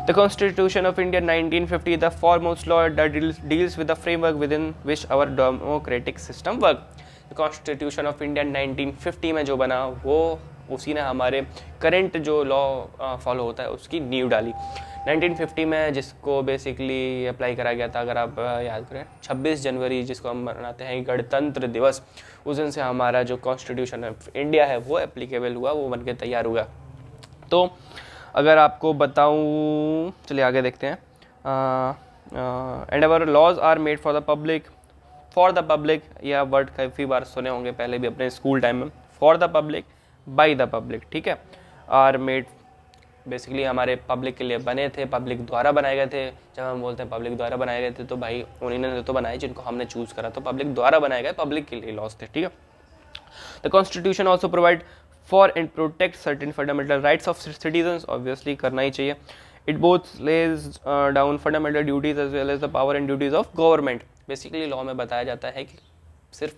The Constitution of India 1950 the foremost law that deals with the framework within which our democratic system work. The Constitution of India 1950 में जो बना वो उसी ने हमारे करंट जो लॉ फॉलो होता है उसकी नींव डाली। 1950 में जिसको बेसिकली अप्लाई करा गया था, अगर आप याद करें 26 जनवरी जिसको हम मनाते हैं गणतंत्र दिवस, उस दिन से हमारा जो कॉन्स्टिट्यूशन ऑफ इंडिया है वो एप्लीकेबल हुआ, वो बनके तैयार हुआ। तो अगर आपको बताऊं, चलिए आगे देखते हैं। And our laws are made for the public, यह वर्ड काफ़ी बार सुने होंगे पहले भी अपने स्कूल टाइम में। For the public, by the public, ठीक है। आर मेड बेसिकली हमारे पब्लिक के लिए बने थे, पब्लिक द्वारा बनाए गए थे। जब हम बोलते हैं पब्लिक द्वारा बनाए गए थे तो भाई उन्हीं ने तो बनाए जिनको हमने चूज़ करा, तो पब्लिक द्वारा बनाए गए, पब्लिक के लिए लॉज थे, ठीक है। The constitution also provide for and protect certain fundamental rights of citizens, obviously करना ही चाहिए। It both lays down fundamental duties as well as the power and duties of government. Basically law में बताया जाता है कि सिर्फ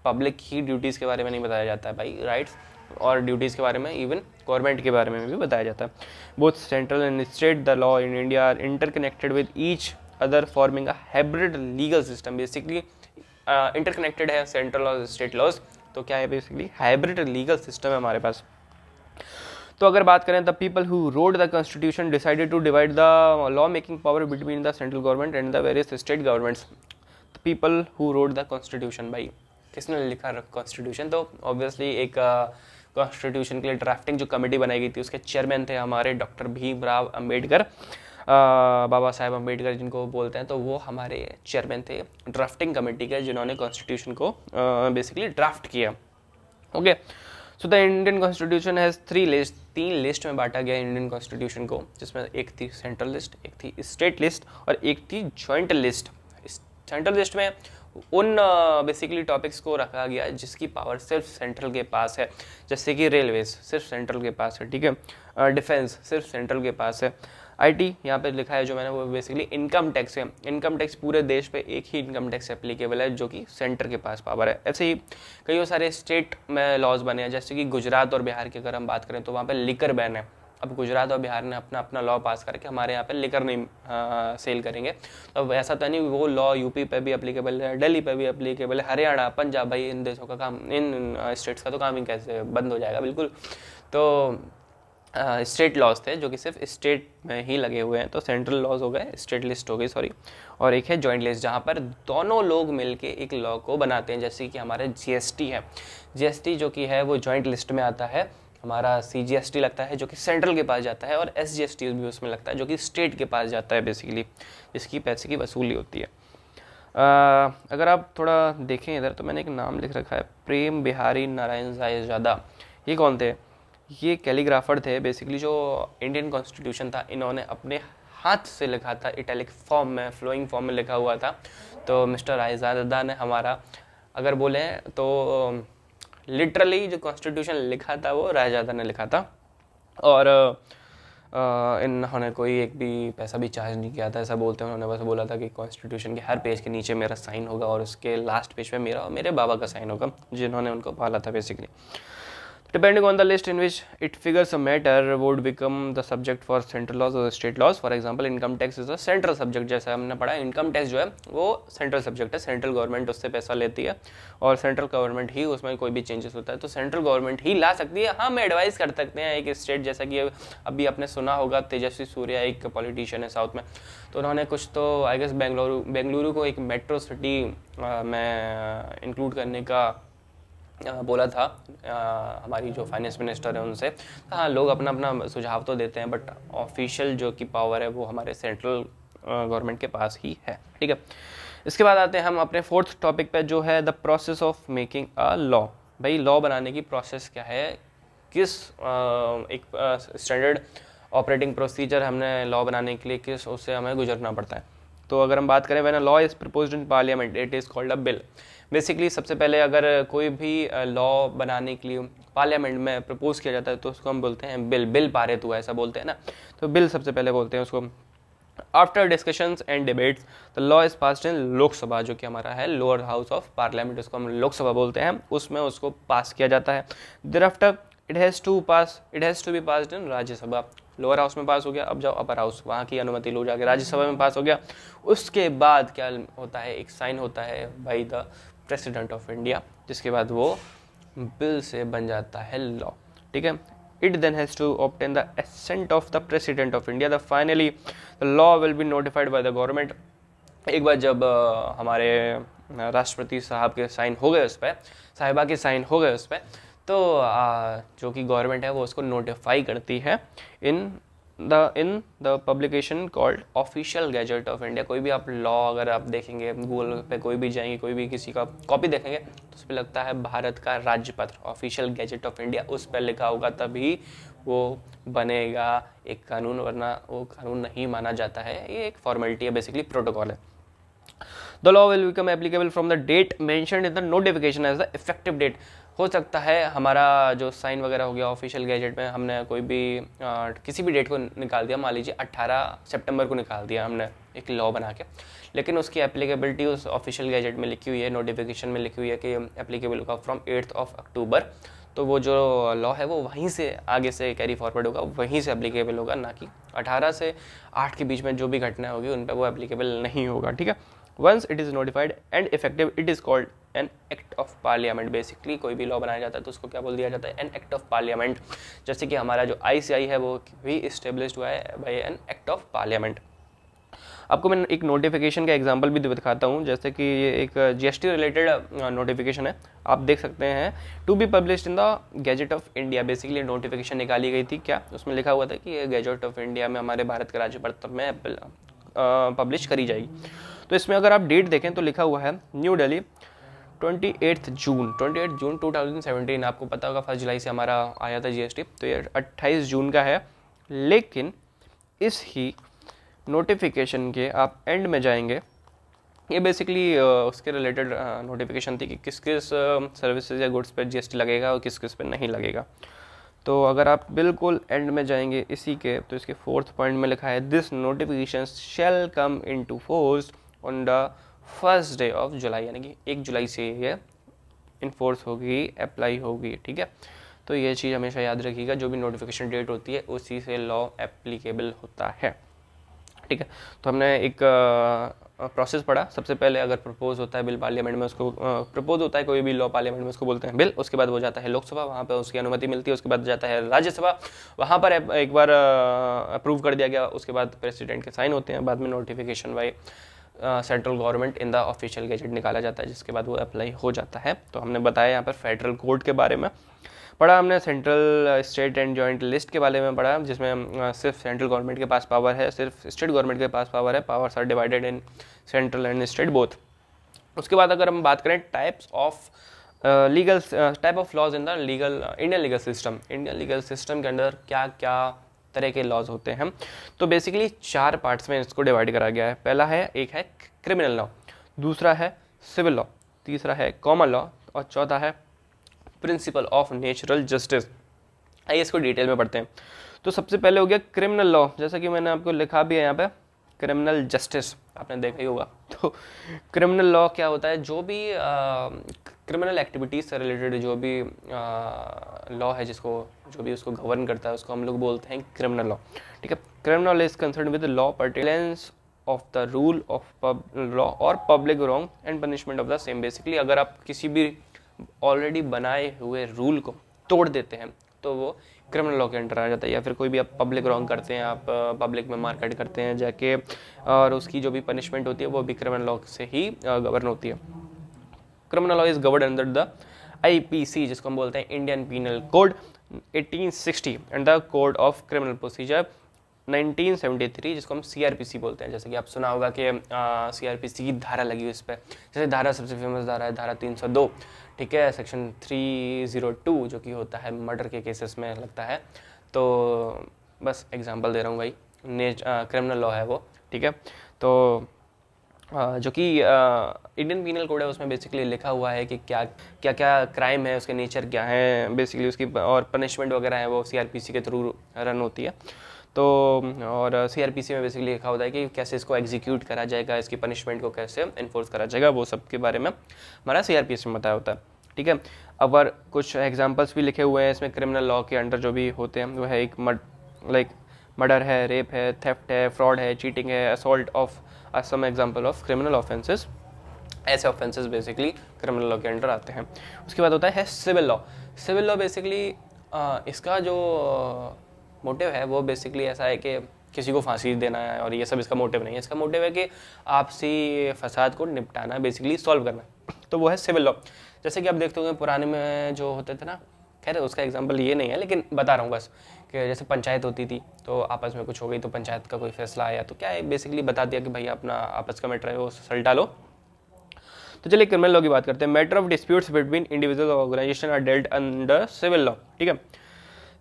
पब्लिक ही duties के बारे में नहीं बताया जाता है भाई, राइट्स और ड्यूटीज़ के बारे में इवन गवर्नमेंट के बारे में भी बताया जाता है। Both central and state the law in India are interconnected with each other forming a hybrid legal system. Basically interconnected है सेंट्रल और स्टेट लॉज, तो क्या है बेसिकली हाइब्रिड लीगल सिस्टम है हमारे पास। तो अगर बात करें the people who wrote the constitution decided to divide the law making power between the central government and the various state governments. The people who wrote the constitution, भाई किसने लिखा constitution? तो ऑब्वियसली एक कॉन्स्टिट्यूशन के लिए drafting जो committee बनाई गई थी उसके चेयरमैन थे हमारे डॉक्टर भीमराव अंबेडकर, बाबा साहेब अंबेडकर जिनको बोलते हैं, तो वो हमारे चेयरमैन थे ड्राफ्टिंग कमेटी के जिन्होंने कॉन्स्टिट्यूशन को बेसिकली ड्राफ्ट किया। Okay, so the Indian constitution has 3 list, 3 list में बांटा गया इंडियन कॉन्स्टिट्यूशन को, जिसमें एक थी सेंट्रल लिस्ट, एक थी स्टेट लिस्ट और एक थी जॉइंट लिस्ट। सेंट्रल लिस्ट में उन बेसिकली टॉपिक्स को रखा गया जिसकी पावर सिर्फ सेंट्रल के पास है, जैसे कि रेलवेज सिर्फ सेंट्रल के पास है, ठीक है। डिफेंस सिर्फ सेंट्रल के पास है। आईटी यहाँ पे लिखा है जो मैंने, वो बेसिकली इनकम टैक्स है। इनकम टैक्स पूरे देश पे एक ही इनकम टैक्स एप्लीकेबल है जो कि सेंटर के पास पावर है। ऐसे ही कई सारे स्टेट में लॉज बने हैं, जैसे कि गुजरात और बिहार की अगर हम बात करें तो वहाँ पे लिकर बैन है। अब गुजरात और बिहार ने अपना अपना लॉ पास करके हमारे यहाँ पे लिकर नहीं सेल करेंगे, तो अब ऐसा तो नहीं वो लॉ यूपी पे भी एप्लीकेबल है, दिल्ली पे भी एप्लीकेबल है, हरियाणा, पंजाब, भाई इन देशों का काम, इन स्टेट्स का तो काम ही कैसे बंद हो जाएगा, बिल्कुल। तो स्टेट लॉज थे जो कि सिर्फ स्टेट में ही लगे हुए हैं, तो सेंट्रल लॉज हो गए, स्टेट लिस्ट हो गई सॉरी, और एक है जॉइंट लिस्ट जहाँ पर दोनों लोग मिलके एक लॉ को बनाते हैं। जैसे कि हमारे जीएसटी है, जीएसटी जो कि है वो जॉइंट लिस्ट में आता है। हमारा सीजीएसटी लगता है जो कि सेंट्रल के पास जाता है, और एसजीएसटी भी उसमें लगता है जो कि स्टेट के पास जाता है, बेसिकली जिसकी पैसे की वसूली होती है। अगर आप थोड़ा देखें इधर तो मैंने एक नाम लिख रखा है, प्रेम बिहारी नारायण ज़ादा। ये कौन थे? ये कैलीग्राफर थे बेसिकली, जो इंडियन कॉन्स्टिट्यूशन था इन्होंने अपने हाथ से लिखा था, इटैलिक फॉर्म में, फ्लोइंग फॉर्म में लिखा हुआ था। तो मिस्टर रायज़ादा ने हमारा, अगर बोले तो लिटरली जो कॉन्स्टिट्यूशन लिखा था वो रायज़ादा ने लिखा था, और इन्होंने कोई एक भी पैसा भी चार्ज नहीं किया था, ऐसा बोलते हैं। उन्होंने बस बोला था कि कॉन्स्टिट्यूशन के हर पेज के नीचे मेरा साइन होगा और उसके लास्ट पेज पे मेरा और मेरे बाबा का साइन होगा, जिन्होंने उनको पाला था basically. Depending on the list in which it figures, a matter would become the subject for central laws or state laws. For example, income tax is a central subject. जैसा हमने पढ़ा, इनकम टैक्स जो है वो central subject है, central government उससे पैसा लेती है और सेंट्रल गवर्नमेंट ही उसमें कोई भी चेंजेस होता है तो सेंट्रल गवर्नमेंट ही ला सकती है। हाँ, हम एडवाइस कर सकते हैं एक स्टेट, जैसा कि अभी आपने सुना होगा तेजस्वी सूर्या एक पॉलिटिशियन है साउथ में, तो उन्होंने कुछ तो आई गेस बेंगलुरु को एक मेट्रो सिटी में इंक्लूड करने का बोला था। हमारी जो फाइनेंस मिनिस्टर है उनसे, हाँ लोग अपना अपना सुझाव तो देते हैं, बट ऑफिशियल जो की पावर है वो हमारे सेंट्रल गवर्नमेंट के पास ही है, ठीक है। इसके बाद आते हैं हम अपने 4th टॉपिक पे, जो है the process of making a law. भाई लॉ बनाने की प्रोसेस क्या है, किस एक स्टैंडर्ड ऑपरेटिंग प्रोसीजर हमने लॉ बनाने के लिए किस उससे हमें गुजरना पड़ता है। तो अगर हम बात करें, when a law is proposed in parliament it is called a bill. Basically सबसे पहले अगर कोई भी लॉ बनाने के लिए पार्लियामेंट में प्रपोज किया जाता है तो उसको हम बोलते हैं बिल, बिल पारित हुआ ऐसा बोलते हैं ना, तो बिल सबसे पहले बोलते हैं उसको। After discussions and debates the law is passed in Lok Sabha, जो कि हमारा है लोअर हाउस ऑफ पार्लियामेंट, उसको हम लोकसभा बोलते हैं, उसमें उसको पास किया जाता है। Thereafter it has to be passed in Rajya Sabha, lower house में पास हो गया, अब जाओ अपर हाउस, वहाँ की अनुमति लो जाके राज्यसभा में पास हो गया। उसके बाद क्या होता है, एक साइन होता है by the president of India, जिसके बाद वो बिल से बन जाता है लॉ, ठीक है। It then has to obtain the assent of the President of India. The finally the law will be notified by the government. एक बार जब हमारे राष्ट्रपति साहब के साइन हो गए उस पर, साहिबा के साइन हो गए उस पर, तो जो कि गवर्नमेंट है वो उसको नोटिफाई करती है in the publication called official gazette of India. कोई भी आप लॉ अगर आप देखेंगे गूगल पे, कोई भी जाएंगे, कोई भी किसी का कॉपी देखेंगे तो उस पर लगता है भारत का राज्यपत्र ऑफिशियल गैजेट ऑफ इंडिया, उस पर लिखा होगा तभी वो बनेगा एक कानून, वरना वो कानून नहीं माना जाता है। ये एक फॉर्मेलिटी है, बेसिकली प्रोटोकॉल है। The law will become applicable from the date mentioned in the notification as the effective date. हो सकता है हमारा जो साइन वगैरह हो गया ऑफिशियल गैजेट में, हमने कोई भी किसी भी डेट को निकाल दिया, मान लीजिए 18 सितंबर को निकाल दिया हमने एक लॉ बना के, लेकिन उसकी एप्लीकेबिलिटी उस ऑफिशियल गैजेट में लिखी हुई है, नोटिफिकेशन में लिखी हुई है कि एप्लीकेबल होगा फ्रॉम 8 अक्टूबर, तो वो जो लॉ है वो वहीं से आगे से कैरी फॉरवर्ड होगा, वहीं से एप्लीकेबल होगा, ना कि 18 से 8 के बीच में जो भी घटना होगी उन पर वो एप्लीकेबल नहीं होगा, ठीक है। Once it is notified and effective it is called an act of parliament. Basically कोई भी लॉ बनाया जाता है तो उसको क्या बोल दिया जाता है, एन एक्ट ऑफ पार्लियामेंट। जैसे कि हमारा जो ICI है वो भी इस्टेब्लिश्ड हुआ है by an act of parliament. आपको मैं एक नोटिफिकेशन का एग्जांपल भी दिखाता हूँ, जैसे कि ये एक GST रिलेटेड नोटिफिकेशन है, आप देख सकते हैं, to be published in the gazette of India. Basically notification निकाली गई थी, क्या उसमें लिखा हुआ था कि ये गैजेट ऑफ इंडिया में हमारे भारत के राज्यपत्र में पब्लिश करी जाएगी। तो इसमें अगर आप डेट देखें तो लिखा हुआ है न्यू दिल्ली 28 जून 2017। आपको पता होगा 1 जुलाई से हमारा आया था GST, तो ये 28 जून का है। लेकिन इस ही नोटिफिकेशन के आप एंड में जाएंगे, ये बेसिकली उसके रिलेटेड नोटिफिकेशन थी कि किस किस सर्विसेज या गुड्स पर GST लगेगा और किस किस पर नहीं लगेगा। तो अगर आप बिल्कुल एंड में जाएंगे इसी के, तो इसके 4th पॉइंट में लिखा है this notification shall come into force on the 1st day of July, यानी कि 1 जुलाई से ये इन्फोर्स होगी, अप्लाई होगी, ठीक है। तो ये चीज़ हमेशा याद रखिएगा, जो भी नोटिफिकेशन डेट होती है उसी से लॉ एप्लीकेबल होता है, ठीक है। तो हमने एक प्रोसेस पढ़ा। सबसे पहले अगर प्रपोज होता है बिल पार्लियामेंट में, उसको प्रपोज होता है कोई भी लॉ पार्लियामेंट में, उसको बोलते हैं बिल। उसके बाद वो जाता है लोकसभा, वहाँ पे उसकी अनुमति मिलती है। उसके बाद जाता है राज्यसभा, वहाँ पर एक बार अप्रूव कर दिया गया, उसके बाद प्रेसिडेंट के साइन होते हैं, बाद में notification by central government in the official gazette निकाला जाता है, जिसके बाद वो अप्लाई हो जाता है। तो हमने बताया यहाँ पर फेडरल कोड के बारे में पढ़ा, हमने central state and joint list के बारे में पढ़ा, जिसमें सिर्फ सेंट्रल गवर्नमेंट के पास पावर है, सिर्फ स्टेट गवर्नमेंट के पास पावर है, powers are divided in central and state both. उसके बाद अगर हम बात करें types of legal type of laws in the Indian legal system, Indian legal system के अंदर क्या क्या तरह के लॉज होते हैं, तो बेसिकली 4 पार्ट्स में इसको डिवाइड करा गया है। पहला है, एक है क्रिमिनल लॉ, दूसरा है सिविल लॉ, तीसरा है कॉमन लॉ और चौथा है प्रिंसिपल ऑफ नेचुरल जस्टिस। आइए इसको डिटेल में पढ़ते हैं। तो सबसे पहले हो गया क्रिमिनल लॉ, जैसा कि मैंने आपको लिखा भी है यहाँ पे, क्रिमिनल जस्टिस आपने देखा ही होगा। तो क्रिमिनल लॉ क्या होता है, जो भी क्रिमिनल एक्टिविटीज़ से रिलेटेड जो भी लॉ है, जिसको जो भी उसको गवर्न करता है, उसको हम लोग बोलते हैं क्रिमिनल लॉ, ठीक है। Criminal is concern with law particulars of the rule of law और public wrong and punishment of the same. Basically अगर आप किसी भी ऑलरेडी बनाए हुए रूल को तोड़ देते हैं तो वो क्रिमिनल लॉ के अंडर आ जाता है, या फिर कोई भी आप पब्लिक रॉन्ग करते हैं, आप पब्लिक में मार्केट करते हैं जाके, और उसकी जो भी पनिशमेंट होती है वो भी क्रिमिनल लॉ से ही गवर्न होती है। Criminal law is govern under the IPC, जिसको हम बोलते हैं Indian penal code 1860 and the code of criminal procedure 1973, जिसको हम CRPC बोलते हैं। जैसे कि आप सुना होगा कि CRPC की धारा लगी हुई इस पर, जैसे धारा सबसे फेमस धारा है धारा 302, ठीक है, सेक्शन 302, जो कि होता है मर्डर के केसेस में लगता है। तो बस एग्जांपल दे रहा हूँ भाई, क्रिमिनल लॉ है वो, ठीक है। तो जो कि इंडियन पीनल कोड है, उसमें बेसिकली लिखा हुआ है कि क्या क्या क्या क्राइम है, उसके नेचर क्या है, बेसिकली उसकी और पनिशमेंट वगैरह है वो CRPC के थ्रू रन होती है। तो और सीआरपीसी में बेसिकली लिखा होता है कि कैसे इसको एग्जीक्यूट करा जाएगा, इसकी पनिशमेंट को कैसे इन्फोर्स करा जाएगा, वो सब के बारे में हमारा सीआरपीसी में बताया होता है, ठीक है। अब कुछ एग्जांपल्स भी लिखे हुए हैं इसमें क्रिमिनल लॉ के अंडर जो भी होते हैं, वो है एक मर्डर है, रेप है, थेफ्ट है, फ्रॉड है, चीटिंग है, assault of some example of criminal offences. ऐसे ऑफेंसेस बेसिकली क्रिमिनल लॉ के अंडर आते हैं। उसके बाद होता है civil law. Civil law basically इसका जो मोटिव है वो बेसिकली ऐसा है कि किसी को फांसी देना है, और ये सब इसका मोटिव नहीं है। इसका मोटिव है कि आपसी फसाद को निपटाना, बेसिकली सॉल्व करना, तो वो है सिविल लॉ। जैसे कि आप देखते होंगे पुराने में जो होते थे ना, खैर उसका एग्जांपल ये नहीं है लेकिन बता रहा हूँ बस, कि जैसे पंचायत होती थी तो आपस में कुछ हो गई तो पंचायत का कोई फैसला आया तो क्या है, बेसिकली बता दिया कि भाई अपना आपस का मैटर है वो सलटा लो। तो चलिए क्रिमिनल लॉ की बात करते हैं। Matter of disputes between individual organisation are dealt under civil law, ठीक है।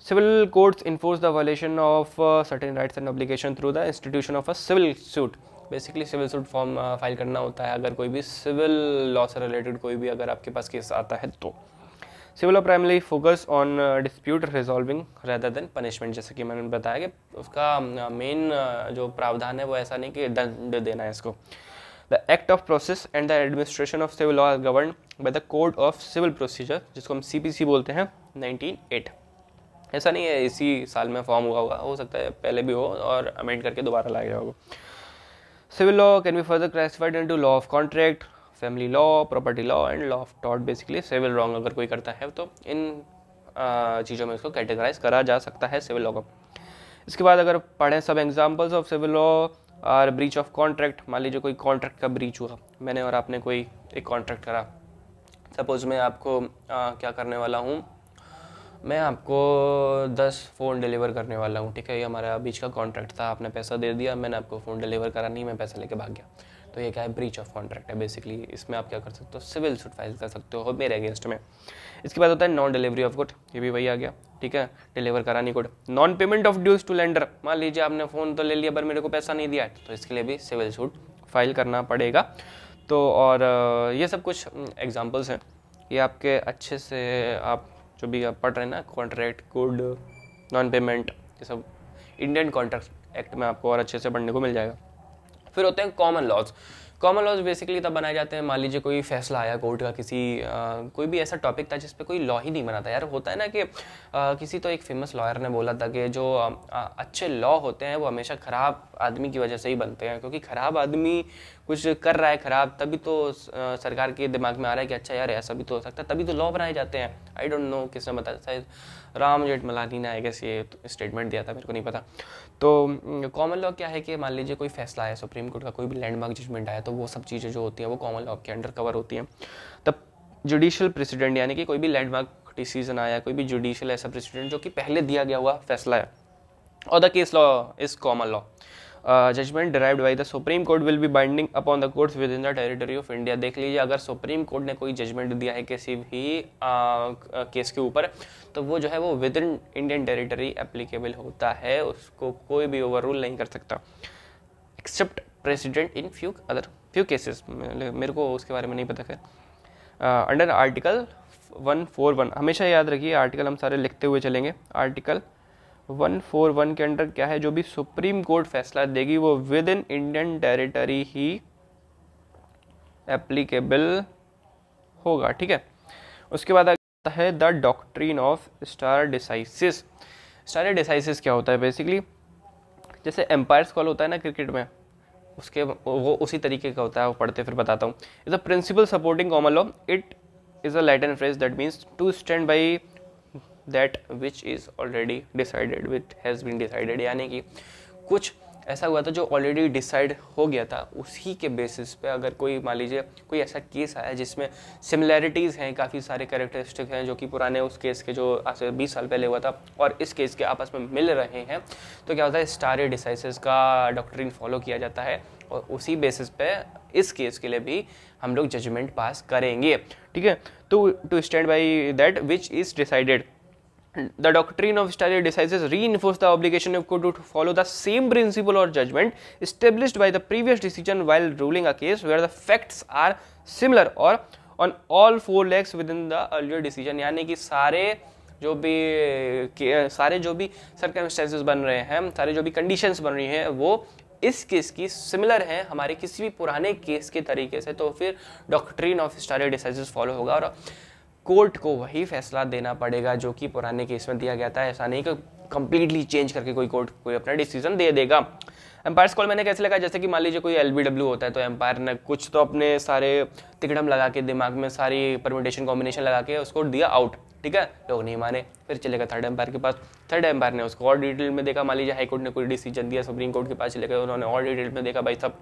Civil courts enforce the violation of certain rights and obligation through the institution of a civil suit. Basically civil suit form file करना होता है अगर कोई भी civil law से related कोई भी अगर आपके पास केस आता है तो। Civil law primary focus on dispute resolving rather than punishment. जैसे कि मैंने बताया कि उसका मेन जो प्रावधान है वो ऐसा नहीं कि दंड देना है इसको। The act of process and the administration of civil law are govern by the code of civil procedure, जिसको हम सीपीसी बोलते हैं, 1908। ऐसा नहीं है इसी साल में फॉर्म हुआ होगा, हो सकता है पहले भी हो और अमेंड करके दोबारा लाया गया होगा। Civil law can be further classified into law of contract, family law, property law and law of tort. Basically civil wrong अगर कोई करता है तो इन चीज़ों में इसको कैटेगराइज करा जा सकता है सिविल लॉ को। इसके बाद अगर पढ़ें सब examples of civil law are breach of contract. मान लीजिए कोई कॉन्ट्रैक्ट का ब्रीच हुआ, मैंने और आपने कोई एक कॉन्ट्रैक्ट करा। सपोज मैं आपको क्या करने वाला हूँ, मैं आपको 10 फ़ोन डिलीवर करने वाला हूँ, ठीक है। ये हमारा बीच का कॉन्ट्रैक्ट था, आपने पैसा दे दिया, मैंने आपको फ़ोन डिलीवर करा नहीं, मैं पैसा लेके भाग गया, तो ये क्या है, ब्रीच ऑफ कॉन्ट्रैक्ट है। बेसिकली इसमें आप क्या कर सकते हो, सिविल सूट फाइल कर सकते हो मेरे अगेंस्ट में। इसके बाद होता है नॉन डिलीवरी ऑफ गुड, ये भी वही आ गया, ठीक है, डिलीवर करा नहीं good. Non payment of dues to lender, मान लीजिए आपने फ़ोन तो ले लिया पर मेरे को पैसा नहीं दिया, तो इसके लिए भी सिविल सूट फाइल करना पड़ेगा। तो और ये सब कुछ एग्जाम्पल्स हैं, ये आपके अच्छे से आप जो भी आप पढ़ रहे हैं ना, कॉन्ट्रैक्ट, गुड, नॉन पेमेंट, ये सब इंडियन कॉन्ट्रैक्ट एक्ट में आपको और अच्छे से पढ़ने को मिल जाएगा। फिर होते हैं common laws. Common laws basically तब बनाए जाते हैं, मान लीजिए कोई फैसला आया कोर्ट का, किसी कोई भी ऐसा टॉपिक था जिस पे कोई लॉ ही नहीं बना था। यार होता है ना कि किसी तो एक फेमस लॉयर ने बोला था कि जो अच्छे लॉ होते हैं वो हमेशा ख़राब आदमी की वजह से ही बनते हैं, क्योंकि ख़राब आदमी कुछ कर रहा है ख़राब, तभी तो सरकार के दिमाग में आ रहा है कि अच्छा यार ऐसा भी तो हो सकता है, तभी तो लॉ बनाए जाते हैं। आई डोंट नो किसने बताया, शायद राम जेठमलानी ने आई गेस ये स्टेटमेंट दिया था, मेरे को नहीं पता। तो कॉमन लॉ क्या है कि मान लीजिए कोई फैसला आया सुप्रीम कोर्ट का, कोई भी लैंडमार्क जजमेंट आया, तो वो सब चीज़ें जो होती हैं वो कॉमन लॉ के अंडर कवर होती हैं। तब जुडिशियल प्रेसिडेंट यानी कि कोई भी लैंडमार्क डिसीजन आया, कोई भी जुडिशियल ऐसा प्रेसिडेंट जो कि पहले दिया गया हुआ फैसला है, और the case law is common law. Judgment derived by the supreme court will be binding upon the courts within the territory of India. देख लीजिए अगर सुप्रीम कोर्ट ने कोई जजमेंट दिया है किसी भी केस के ऊपर, तो वो जो है वो with in Indian territory applicable होता है, उसको कोई भी ओवर रूल नहीं कर सकता, except president in few cases. मेरे को उसके बारे में नहीं पता। खैर अंडर आर्टिकल 141, हमेशा याद रखिए आर्टिकल हम सारे लिखते हुए चलेंगे। आर्टिकल 141 के अंडर क्या है, जो भी सुप्रीम कोर्ट फैसला देगी वो with in Indian territory he applicable होगा, ठीक है। उसके बाद आता है the doctrine of star decisis. Star decisis क्या होता है, बेसिकली जैसे एम्पायर्स कॉल होता है ना क्रिकेट में, उसके वो उसी तरीके का होता है, वो पढ़ते फिर बताता हूँ। Is a principle supporting common law, it is a Latin phrase that means to stand by that which is already decided, which has been decided, यानी कि कुछ ऐसा हुआ था जो ऑलरेडी डिसाइड हो गया था, उसी के बेसिस पे अगर कोई मान लीजिए कोई ऐसा केस आया जिसमें सिमिलैरिटीज़ हैं, काफ़ी सारे कैरेक्टरिस्टिक हैं जो कि पुराने उस केस के जो आज से 20 साल पहले हुआ था और इस केस के आपस में मिल रहे हैं, तो क्या होता है, स्टार डिसाइसिस का डॉक्ट्रिन फॉलो किया जाता है और उसी बेसिस पे इस केस के लिए भी हम लोग जजमेंट पास करेंगे, ठीक है। To stand by that which is decided, the doctrine of stare decisis reinforce the obligation of court to follow the same principle or judgment established by the previous decision while ruling a case where the facts are similar or on all four legs within the earlier decision। यानी कि सारे जो भी सारे जो भी circumstances बन रहे हैं, सारे जो भी कंडीशंस बन रही हैं, वो इस केस की सिमिलर है हमारे किसी भी पुराने केस के तरीके से, तो फिर डॉक्ट्रिन ऑफ स्टारे डिसाइसिस फॉलो होगा और कोर्ट को वही फैसला देना पड़ेगा जो कि पुराने केस में दिया गया था। ऐसा नहीं कि कंप्लीटली चेंज करके कोई अपना डिसीजन दे देगा। एम्पायर्स कॉल मैंने कैसे लगा, जैसे कि मान लीजिए कोई एलबीडब्ल्यू होता है तो एम्पायर ने कुछ तो अपने सारे तिकड़म लगा के दिमाग में सारी परम्यूटेशन कॉम्बिनेशन लगा के उसको दिया आउट, ठीक है, लोग नहीं माने, फिर चलेगा थर्ड एम्पायर के पास। थर्ड एम्पायर ने उसको और डिटेल में देखा, मान लीजिए हाई कोर्ट ने कोई डिसीजन दिया, सुप्रीम कोर्ट के पास चले गए, उन्होंने और डिटेल में देखा, भाई सब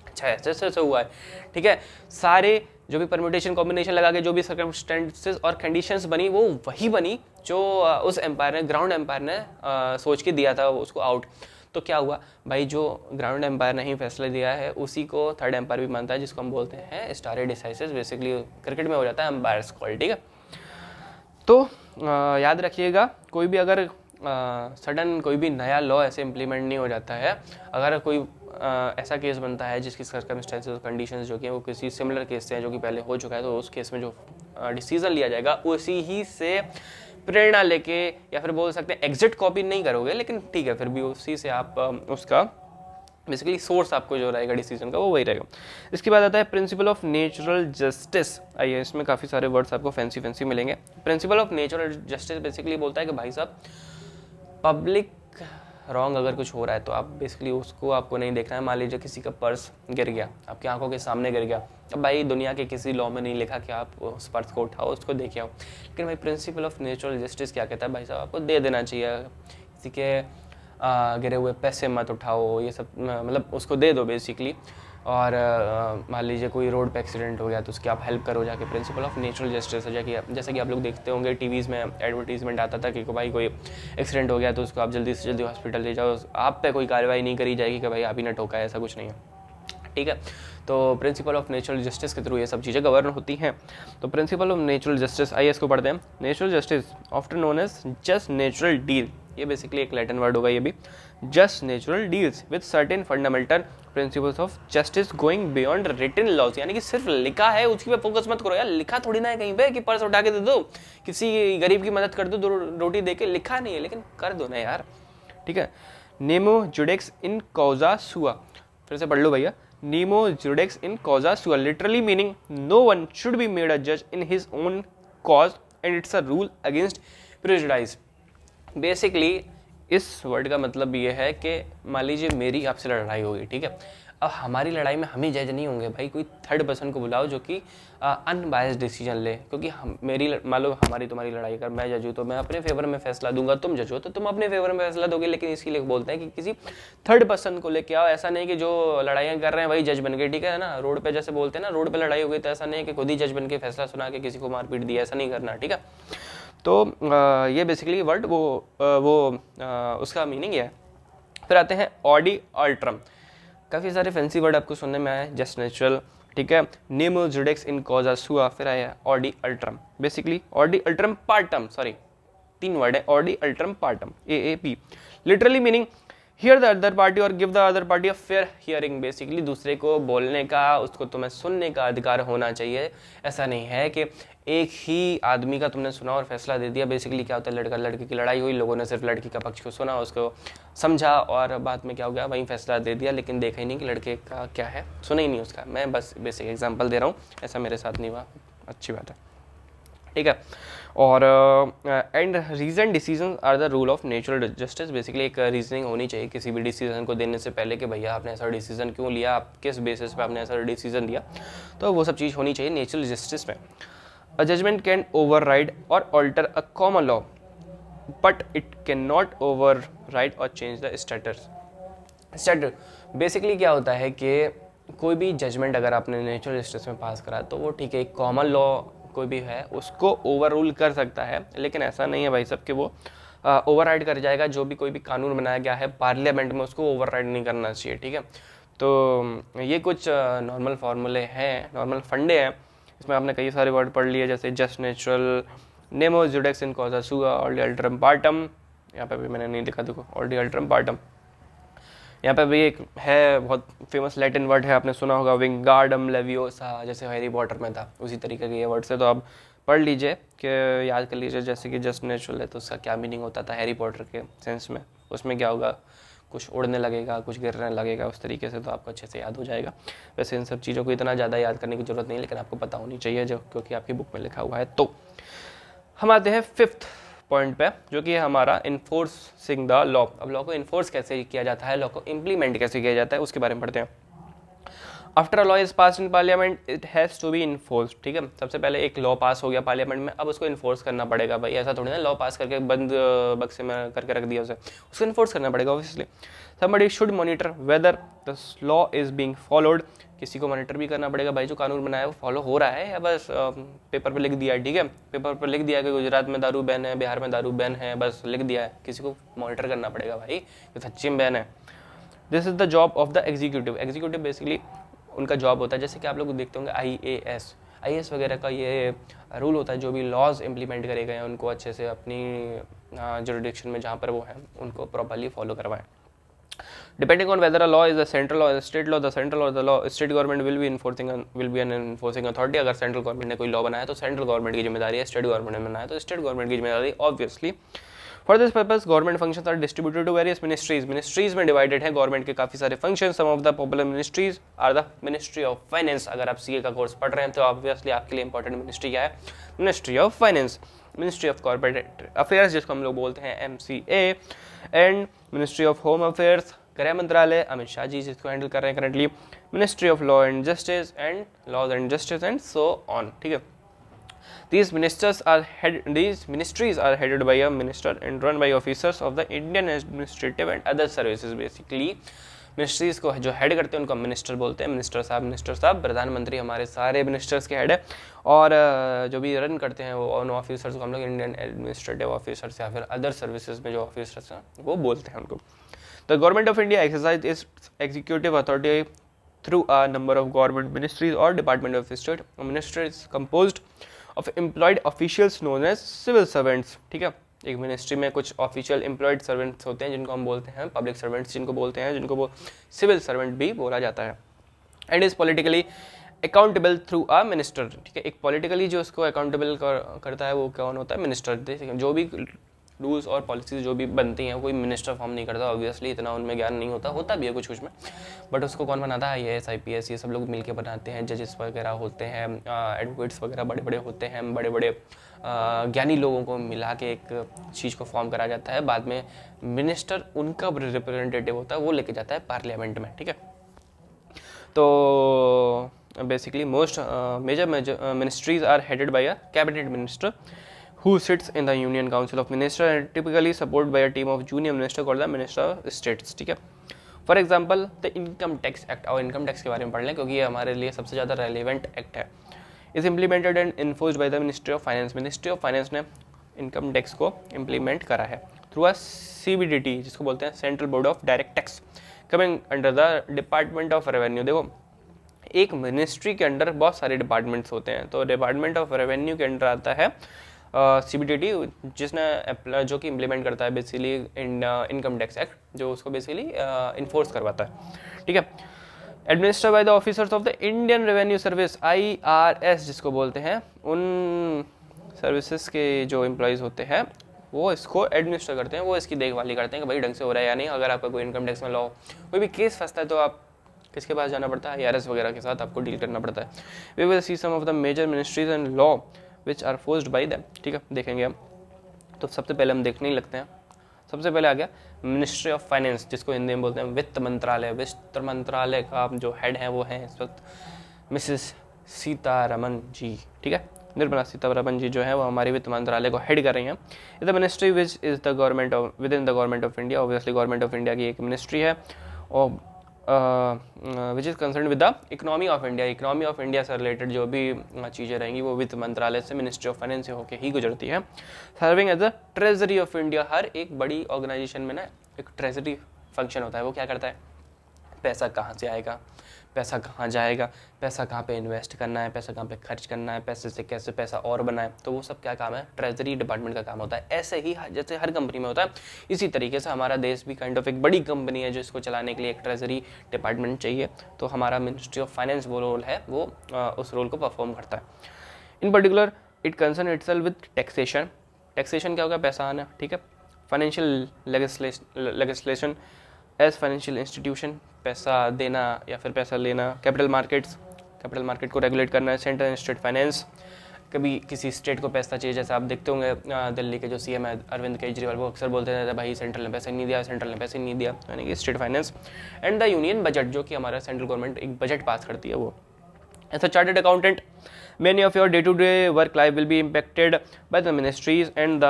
अच्छा ऐसे हुआ है, ठीक है, सारे जो भी परम्यूटेशन कॉम्बिनेशन लगा के जो भी सर्कमस्टेंसेस और कंडीशंस बनी वो वही बनी जो उस एम्पायर ने, ग्राउंड एम्पायर ने सोच के दिया था उसको आउट। तो क्या हुआ भाई, जो ग्राउंड एम्पायर ने ही फैसला दिया है उसी को थर्ड एम्पायर भी मानता है, जिसको हम बोलते हैं स्टारे डिसाइसिस। बेसिकली क्रिकेट में हो जाता है एम्पायर्स कॉल, ठीक है। तो याद रखिएगा, कोई भी अगर सडन कोई भी नया लॉ ऐसे इम्प्लीमेंट नहीं हो जाता है, अगर कोई ऐसा केस बनता है जिसकी सर्कमस्टेंसेस और कंडीशंस जो कि वो किसी सिमिलर केस से हैं जो कि पहले हो चुका है, तो उस केस में जो डिसीजन लिया जाएगा उसी ही से प्रेरणा लेके, या फिर बोल सकते हैं एग्जिट कॉपी नहीं करोगे, लेकिन ठीक है फिर भी उसी से आप उसका बेसिकली सोर्स आपको जो रहेगा डिसीजन का वो वही रहेगा। इसके बाद आता है प्रिंसिपल ऑफ नेचुरल जस्टिस। आइए, इसमें काफ़ी सारे वर्ड्स आपको फैंसी मिलेंगे। Principle of natural justice basically बोलता है कि भाई साहब, पब्लिक रॉन्ग अगर कुछ हो रहा है तो आप बेसिकली उसको आपको नहीं देखना है। मान लीजिए किसी का पर्स गिर गया, आपकी आंखों के सामने गिर गया, अब भाई दुनिया के किसी लॉ में नहीं लिखा कि आप उस पर्स को उठाओ, उसको देखे आओ, लेकिन भाई प्रिंसिपल ऑफ नेचुरल जस्टिस क्या कहता है, भाई साहब आपको दे देना चाहिए। किसी के गिरे हुए पैसे मत उठाओ, ये सब मतलब उसको दे दो बेसिकली। और मान लीजिए कोई रोड पे एक्सीडेंट हो गया तो उसकी आप हेल्प करो जाके, प्रिंसिपल ऑफ नेचुरल जस्टिस है। जैसे कि आप लोग देखते होंगे टीवीज़ में एडवर्टीजमेंट आता था कि भाई कोई एक्सीडेंट हो गया तो उसको आप जल्दी से जल्दी हॉस्पिटल ले जाओ, आप पे कोई कार्रवाई नहीं करी जाएगी कि भाई आप ही ने ठोका है, ऐसा कुछ नहीं है, ठीक है। तो प्रिंसिपल ऑफ नेचुरल जस्टिस के थ्रू ये सब चीज़ें गवर्न होती हैं। तो प्रिंसिपल ऑफ नेचुरल जस्टिस, आइए इसको पढ़ते हैं। Natural justice often known as just natural deal, ये बेसिकली एक लैटिन वर्ड होगा ये भी। Just natural deals with certain fundamental principles of justice going beyond written laws, यानी कि सिर्फ लिखा है उसकी पे फोकस मत करो यार। लिखा थोड़ी ना है कहीं पे कि पर्स उठा के दे दो, किसी गरीब की मदद कर दो, दो रोटी दे के, लिखा नहीं है लेकिन कर दो ना यार, ठीक है। नेमो जुडेक्स इन कॉजा सुआ, फिर से पढ़ लो भैया। Nemo judex in causa sua, literally meaning no one should be made a judge in his own cause and it's a rule against prejudice। Basically इस वर्ड का मतलब ये है कि मान लीजिए मेरी आपसे लड़ाई होगी, ठीक है, अब हमारी लड़ाई में हम ही जज नहीं होंगे भाई, कोई थर्ड पर्सन को बुलाओ जो कि अनबायस्ड डिसीजन ले, क्योंकि मेरी मान लो हमारी तुम्हारी लड़ाई, अगर मैं जज हूँ तो मैं अपने फेवर में फैसला दूंगा, तुम जज हो तो तुम अपने फेवर में फैसला दोगे, लेकिन इसके लिए बोलते हैं कि किसी थर्ड पर्सन को लेके आओ। ऐसा नहीं कि जो लड़ाइयाँ कर रहे हैं वही जज बन गए, ठीक है ना। रोड पे जैसे बोलते हैं ना, रोड पे लड़ाई हो गई तो ऐसा नहीं है कि खुद ही जज बन के फैसला सुना के किसी को मारपीट दिया, ऐसा नहीं करना, ठीक है। तो ये बेसिकली वर्ड उसका मीनिंग है। फिर आते हैं ऑडी अल्ट्रम, काफ़ी सारे फैंसी वर्ड आपको सुनने में आए, जस्ट नेचुरल, ठीक है, नेमो जुडेक्स इन कॉजा सुआ, फिर आया ऑडी अल्ट्रम। बेसिकली ऑडी अल्ट्रम पार्टम, सॉरी 3 वर्ड है, ऑडी अल्ट्रम पार्टम, AAP, literally meaning hear the other party और give the other party a fair hearing. Basically दूसरे को बोलने का, उसको तुम्हें सुनने का अधिकार होना चाहिए। ऐसा नहीं है कि एक ही आदमी का तुमने सुना और फैसला दे दिया। बेसिकली क्या होता है, लड़का लड़की की लड़ाई हुई, लोगों ने सिर्फ लड़की का पक्ष को सुना, उसको समझा और बाद में क्या हो गया, वहीं फैसला दे दिया, लेकिन देखा ही नहीं कि लड़के का क्या है, सुना ही नहीं उसका। मैं बस बेसिक एग्जांपल दे रहा हूँ, ऐसा मेरे साथ नहीं हुआ, अच्छी बात है, ठीक है। और and reason decision are the rule of natural justice. Basically एक रीजनिंग होनी चाहिए किसी भी डिसीजन को देने से पहले कि भैया आपने ऐसा डिसीजन क्यों लिया, आप किस बेसिस पे आपने ऐसा डिसीजन दिया, तो वो सब चीज़ होनी चाहिए नेचुरल जस्टिस में। A judgment can override or alter a common law but it can not override or change the statutes. Basically क्या होता है कि कोई भी जजमेंट अगर आपने नेचुरल जस्टिस में पास करा तो वो ठीक है, एक कॉमन लॉ कोई भी है उसको ओवररूल कर सकता है, लेकिन ऐसा नहीं है भाई साहब कि वो ओवरराइड कर जाएगा। जो भी कोई भी कानून बनाया गया है पार्लियामेंट में उसको ओवरराइड नहीं करना चाहिए, ठीक है। तो ये कुछ नॉर्मल फार्मूले हैं, नॉर्मल फंडे हैं, इसमें आपने कई सारे वर्ड पढ़ लिए, जैसे जस्ट नेचुरल, नेमो जुडेक्स इन कॉजा सुआ, ऑर्डी अल्ट्रम पार्टम, यहाँ पे भी मैंने नहीं लिखा, देखो ऑर्डी अल्ट्रम पार्टम। यहाँ पे भी एक है बहुत फेमस लैटिन वर्ड है, आपने सुना होगा विंगार्डम लेवियोसा, जैसे हैरी पॉटर में था, उसी तरीके के ये वर्ड से। तो आप पढ़ लीजिए कि याद कर लीजिए, जैसे कि जस्ट नेचुरल है तो उसका क्या मीनिंग होता था हैरी पॉटर के सेंस में, उसमें क्या होगा, कुछ उड़ने लगेगा, कुछ गिरने लगेगा, उस तरीके से तो आपको अच्छे से याद हो जाएगा। वैसे इन सब चीज़ों को इतना ज़्यादा याद करने की ज़रूरत नहीं है, लेकिन आपको पता होनी चाहिए जो, क्योंकि आपकी बुक में लिखा हुआ है। तो हम आते हैं 5th पॉइंट पे, जो कि है हमारा इन्फोर्सिंग द लॉ। अब लॉ को इन्फोर्स कैसे किया जाता है, लॉ को इम्प्लीमेंट कैसे किया जाता है, उसके बारे में पढ़ते हैं। After a law is pass in parliament it has to be enforce. ठीक है, सबसे पहले एक लॉ पास हो गया पार्लियामेंट में, अब उसको इन्फोर्स करना पड़ेगा। भाई ऐसा थोड़ी ना लॉ पास करके बंद बक्से में करके रख दिया उसे, उसको इन्फोर्स करना पड़ेगा obviously. Somebody should monitor whether the law is being followed. किसी को मॉनिटर भी करना पड़ेगा, भाई जो कानून बनाया है वो फॉलो हो रहा है या बस पेपर पे लिख दिया है। ठीक है, पेपर पर लिख दिया है कि गुजरात में दारू बैन है, बिहार में दारू बैन है, बस लिख दिया है, किसी को मॉनिटर करना पड़ेगा भाई कि सच्ची में बैन है। This is the job of the executive. Executive basically उनका जॉब होता है, जैसे कि आप लोग देखते होंगे आईएएस वगैरह का ये रूल होता है, जो भी लॉज इंप्लीमेंट करे गए हैं उनको अच्छे से अपनी जुरिडिक्शन में जहाँ पर वो है उनको प्रॉपर्ली फॉलो करवाएं। Depending on whether a law is a central or a state law, the central or the law state government will be an enforcing authority। अगर सेंट्रल गवर्नमेंट ने कोई लॉ बनाया तो सेंट्रल गवर्नमेंट की जिम्मेदारी है, state government ने बनाया तो स्टेट गवर्नमेंट की जिम्मेदारी obviously. For this purpose government functions are distributed to various ministries. Ministries में डिवाइडेड है गवर्नमेंट के काफी सारे function. Some of the popular ministries are the ministry of finance. अगर आप सीए का कोर्स पढ़ रहे हैं तो ऑब्वियसली आपके लिए इंपॉर्टेंट मिनिस्ट्री क्या है, ministry of finance. Ministry of corporate affairs जिसको हम लोग बोलते हैं MCA, and ministry of home affairs गृह मंत्रालय, अमित शाह जी जिसको हैंडल कर रहे हैं currently. Ministry of law and justice and laws and justice and so on. ठीक है, these ministries are headed by a minister and run by officers of the Indian administrative and other services। basically ministries को जो head करते हैं उनको minister बोलते हैं। Minister साहब प्रधानमंत्री हमारे सारे मिनिस्टर्स के हेड है, और जो भी रन करते हैं वो उन ऑफिसर्स को हम लोग इंडियन एडमिनिस्ट्रेटिव ऑफिसर्स या फिर अदर सर्विसेज में जो ऑफिसर्स हैं वो बोलते हैं उनको। The government of India exercise is executive authority through a number of government ministries और department of state. Ministry is composed of employed officials known as civil servants. ठीक है, एक मिनिस्ट्री में कुछ ऑफिशियल एम्प्लॉयड सर्वेंट्स होते हैं जिनको हम बोलते हैं पब्लिक सर्वेंट्स, जिनको बोलते हैं, जिनको वो सिविल सर्वेंट भी बोला जाता है। And is politically accountable through a minister. ठीक है, एक पॉलिटिकली जो उसको अकाउंटेबल करता है वो कौन होता है, मिनिस्टर। जो भी रूल्स और पॉलिसीज जो भी बनती हैं कोई मिनिस्टर फॉर्म नहीं करता ऑब्वियसली, इतना उनमें ज्ञान नहीं होता भी है कुछ में, बट उसको कौन बनाता है, IAS IPS ये सब लोग मिलके बनाते हैं। जजेस वगैरह होते हैं, एडवोकेट्स वगैरह बड़े बड़े होते हैं, बड़े बड़े ज्ञानी लोगों को मिला के एक चीज़ को फॉर्म करा जाता है। बाद में मिनिस्टर उनका रिप्रेजेंटेटिव होता है, वो लेके जाता है पार्लियामेंट में। ठीक है, तो basically most major ministries are headed by a cabinet minister who sits in the Union Council of Ministers and typically supported by a team of junior minister called the Minister of States। ठीक है, for example the income tax act. और income tax के बारे में पढ़ लें क्योंकि ये हमारे लिए सबसे ज़्यादा रेलिवेंट एक्ट है। Is implemented and enforced by the ministry of finance. Ministry of finance ने इनकम टैक्स को इम्प्लीमेंट करा है थ्रू अ CBDT जिसको बोलते हैं central board of direct tax, coming under the department of revenue. देखो एक मिनिस्ट्री के अंडर बहुत सारे डिपार्टमेंट्स होते हैं, तो डिपार्टमेंट ऑफ रेवेन्यू के अंडर आता है CBDT जिसने जो कि इम्प्लीमेंट करता है बेसिकली इनकम टैक्स एक्ट, जो उसको बेसिकली इन्फोर्स करवाता है। ठीक है, administered by the officers of the Indian revenue service IRS जिसको बोलते हैं। उन सर्विसेज के जो एम्प्लॉयज़ होते हैं वो इसको एडमिनिस्टर करते हैं, वो इसकी देखभाली करते हैं कि भाई ढंग से हो रहा है या नहीं। अगर आपका कोई इनकम टैक्स में लॉ कोई भी केस फंसता है तो आप किसके पास जाना पड़ता है, IRS वगैरह के साथ आपको डील करना पड़ता है। We will see some of the major ministries and law which are forced by them. ठीक है, देखेंगे हम। तो सबसे पहले हम देखने ही लगते हैं। सबसे पहले आ गया मिनिस्ट्री ऑफ फाइनेंस जिसको हिंदी में बोलते हैं वित्त मंत्रालय। वित्त मंत्रालय का जो हेड है वो है इस वक्त मिसेस सीतारमन जी। ठीक है, निर्मला सीतारमन जी जो है वो हमारे वित्त मंत्रालय को हेड कर रही हैं। The ministry which is the government of with in the government of India. Obviously government of India की एक मिनिस्ट्री है और which is concern with the economy of India. Economy of India से रिलेटेड जो भी चीज़ें रहेंगी वो वित्त मंत्रालय से मिनिस्ट्री ऑफ फाइनेंस से होकर ही गुजरती है। Serving as the treasury of India. हर एक बड़ी ऑर्गेनाइजेशन में ना एक ट्रेजरी फंक्शन होता है। वो क्या करता है, पैसा कहाँ से आएगा, पैसा कहाँ जाएगा, पैसा कहाँ पे इन्वेस्ट करना है, पैसा कहाँ पे खर्च करना है, पैसे से कैसे पैसा और बनाए, तो वो सब क्या काम है, ट्रेजरी डिपार्टमेंट का काम होता है। ऐसे ही जैसे हर कंपनी में होता है, इसी तरीके से हमारा देश भी काइंड ऑफ एक बड़ी कंपनी है जो इसको चलाने के लिए एक ट्रेजरी डिपार्टमेंट चाहिए। तो हमारा मिनिस्ट्री ऑफ फाइनेंस वो रोल है, वो उस रोल को परफॉर्म करता है। In particular it concern itself with taxation, taxation क्या होगा, पैसा आना, ठीक है। Financial legislation as financial institution, पैसा देना या फिर पैसा लेना। कैपिटल मार्केट्स, कैपिटल मार्केट को रेगुलेट करना है। सेंट्रल एंड स्टेट फाइनेंस, कभी किसी स्टेट को पैसा चाहिए, जैसे आप देखते होंगे दिल्ली के जो सीएम है अरविंद केजरीवाल, वो अक्सर बोलते रहते हैं भाई सेंट्रल ने पैसे नहीं दिया, सेंट्रल ने पैसे नहीं दिया, यानी कि state finance. And the union budget, जो कि हमारा सेंट्रल गवर्नमेंट एक बजट पास करती है वो। As a chartered accountant, many of your day-to-day work life will be impacted by the ministries and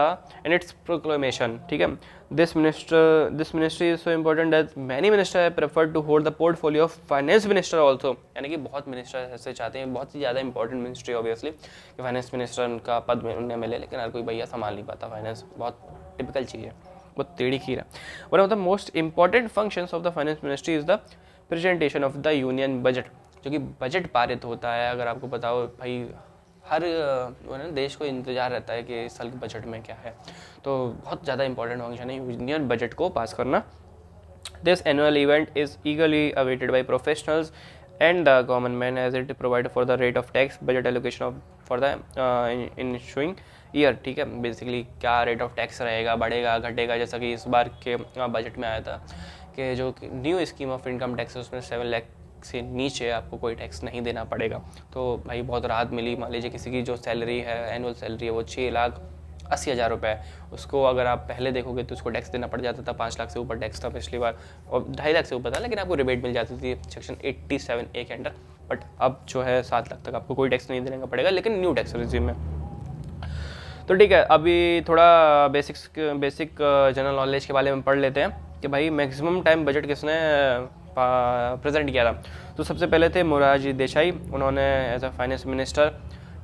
its proclamation, ठीक है। This ministry is so important that many ministers have preferred to hold the portfolio of finance minister also, यानी कि बहुत minister ऐसे चाहते हैं, बहुत ही ज़्यादा इंपॉर्टेंट मिनिस्ट्री ऑब्वियसली कि फाइनेंस मिनिस्टर उनका पद में उन्हें मिले, लेकिन हर कोई भैया संभाल नहीं पाता। फाइनेंस बहुत टिपिकल चीज़ है, बहुत टेढ़ी खीर है। One of the most important functions of the finance ministry is the presentation of the union budget, जो कि बजट पारित होता है। अगर आपको पता हो भाई, हर देश को इंतजार रहता है कि इस साल के बजट में क्या है, तो बहुत ज़्यादा इंपॉर्टेंट फंक्शन है यूनियन बजट को पास करना। This annual event is eagerly awaited by professionals and the common man as it provide for the rate of tax budget allocation of for the ensuing year, ठीक है। Basically क्या rate of tax रहेगा, बढ़ेगा घटेगा, जैसा कि इस बार के बजट में आया था कि जो new scheme of income tax है उसमें 7 लाख से नीचे आपको कोई टैक्स नहीं देना पड़ेगा। तो भाई बहुत राहत मिली। मान लीजिए किसी की जो सैलरी है, एनुअल सैलरी है वो 6,80,000 रुपये है, उसको अगर आप पहले देखोगे तो उसको टैक्स देना पड़ जाता था, 5 लाख से ऊपर टैक्स था पिछली बार, और 2.5 लाख से ऊपर था, लेकिन आपको रिबेट मिल जाती थी सेक्शन 87A के अंडर। बट अब जो है 7 लाख तक आपको कोई टैक्स नहीं देना पड़ेगा, लेकिन न्यू टैक्स रिजीम में। तो ठीक है, अभी थोड़ा बेसिक जनरल नॉलेज के बारे में पढ़ लेते हैं कि भाई मैक्सिमम टाइम बजट किसने प्रेजेंट किया था। तो सबसे पहले थे मोरारजी देसाई, उन्होंने एज अ फाइनेंस मिनिस्टर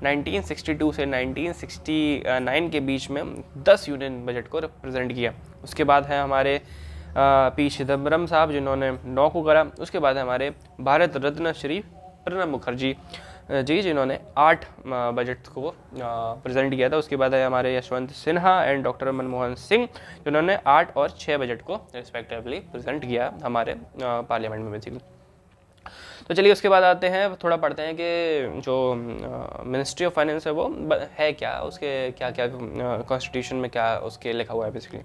1962 से 1969 के बीच में 10 यूनियन बजट को रिप्रेजेंट किया। उसके बाद है हमारे पी चिदम्बरम साहब, जिन्होंने 9 को करा। उसके बाद है हमारे भारत रत्न श्री प्रणब मुखर्जी जी, जिन्होंने 8 बजट को प्रेजेंट किया था। उसके बाद है हमारे यशवंत सिन्हा एंड डॉक्टर मनमोहन सिंह, जिन्होंने 8 और 6 बजट को रिस्पेक्टिवली प्रेजेंट किया हमारे पार्लियामेंट में बेसिकली। तो चलिए उसके बाद आते हैं, थोड़ा पढ़ते हैं कि जो मिनिस्ट्री ऑफ फाइनेंस है वो है क्या, उसके क्या क्या कॉन्स्टिट्यूशन में क्या उसके लिखा हुआ है बेसिकली।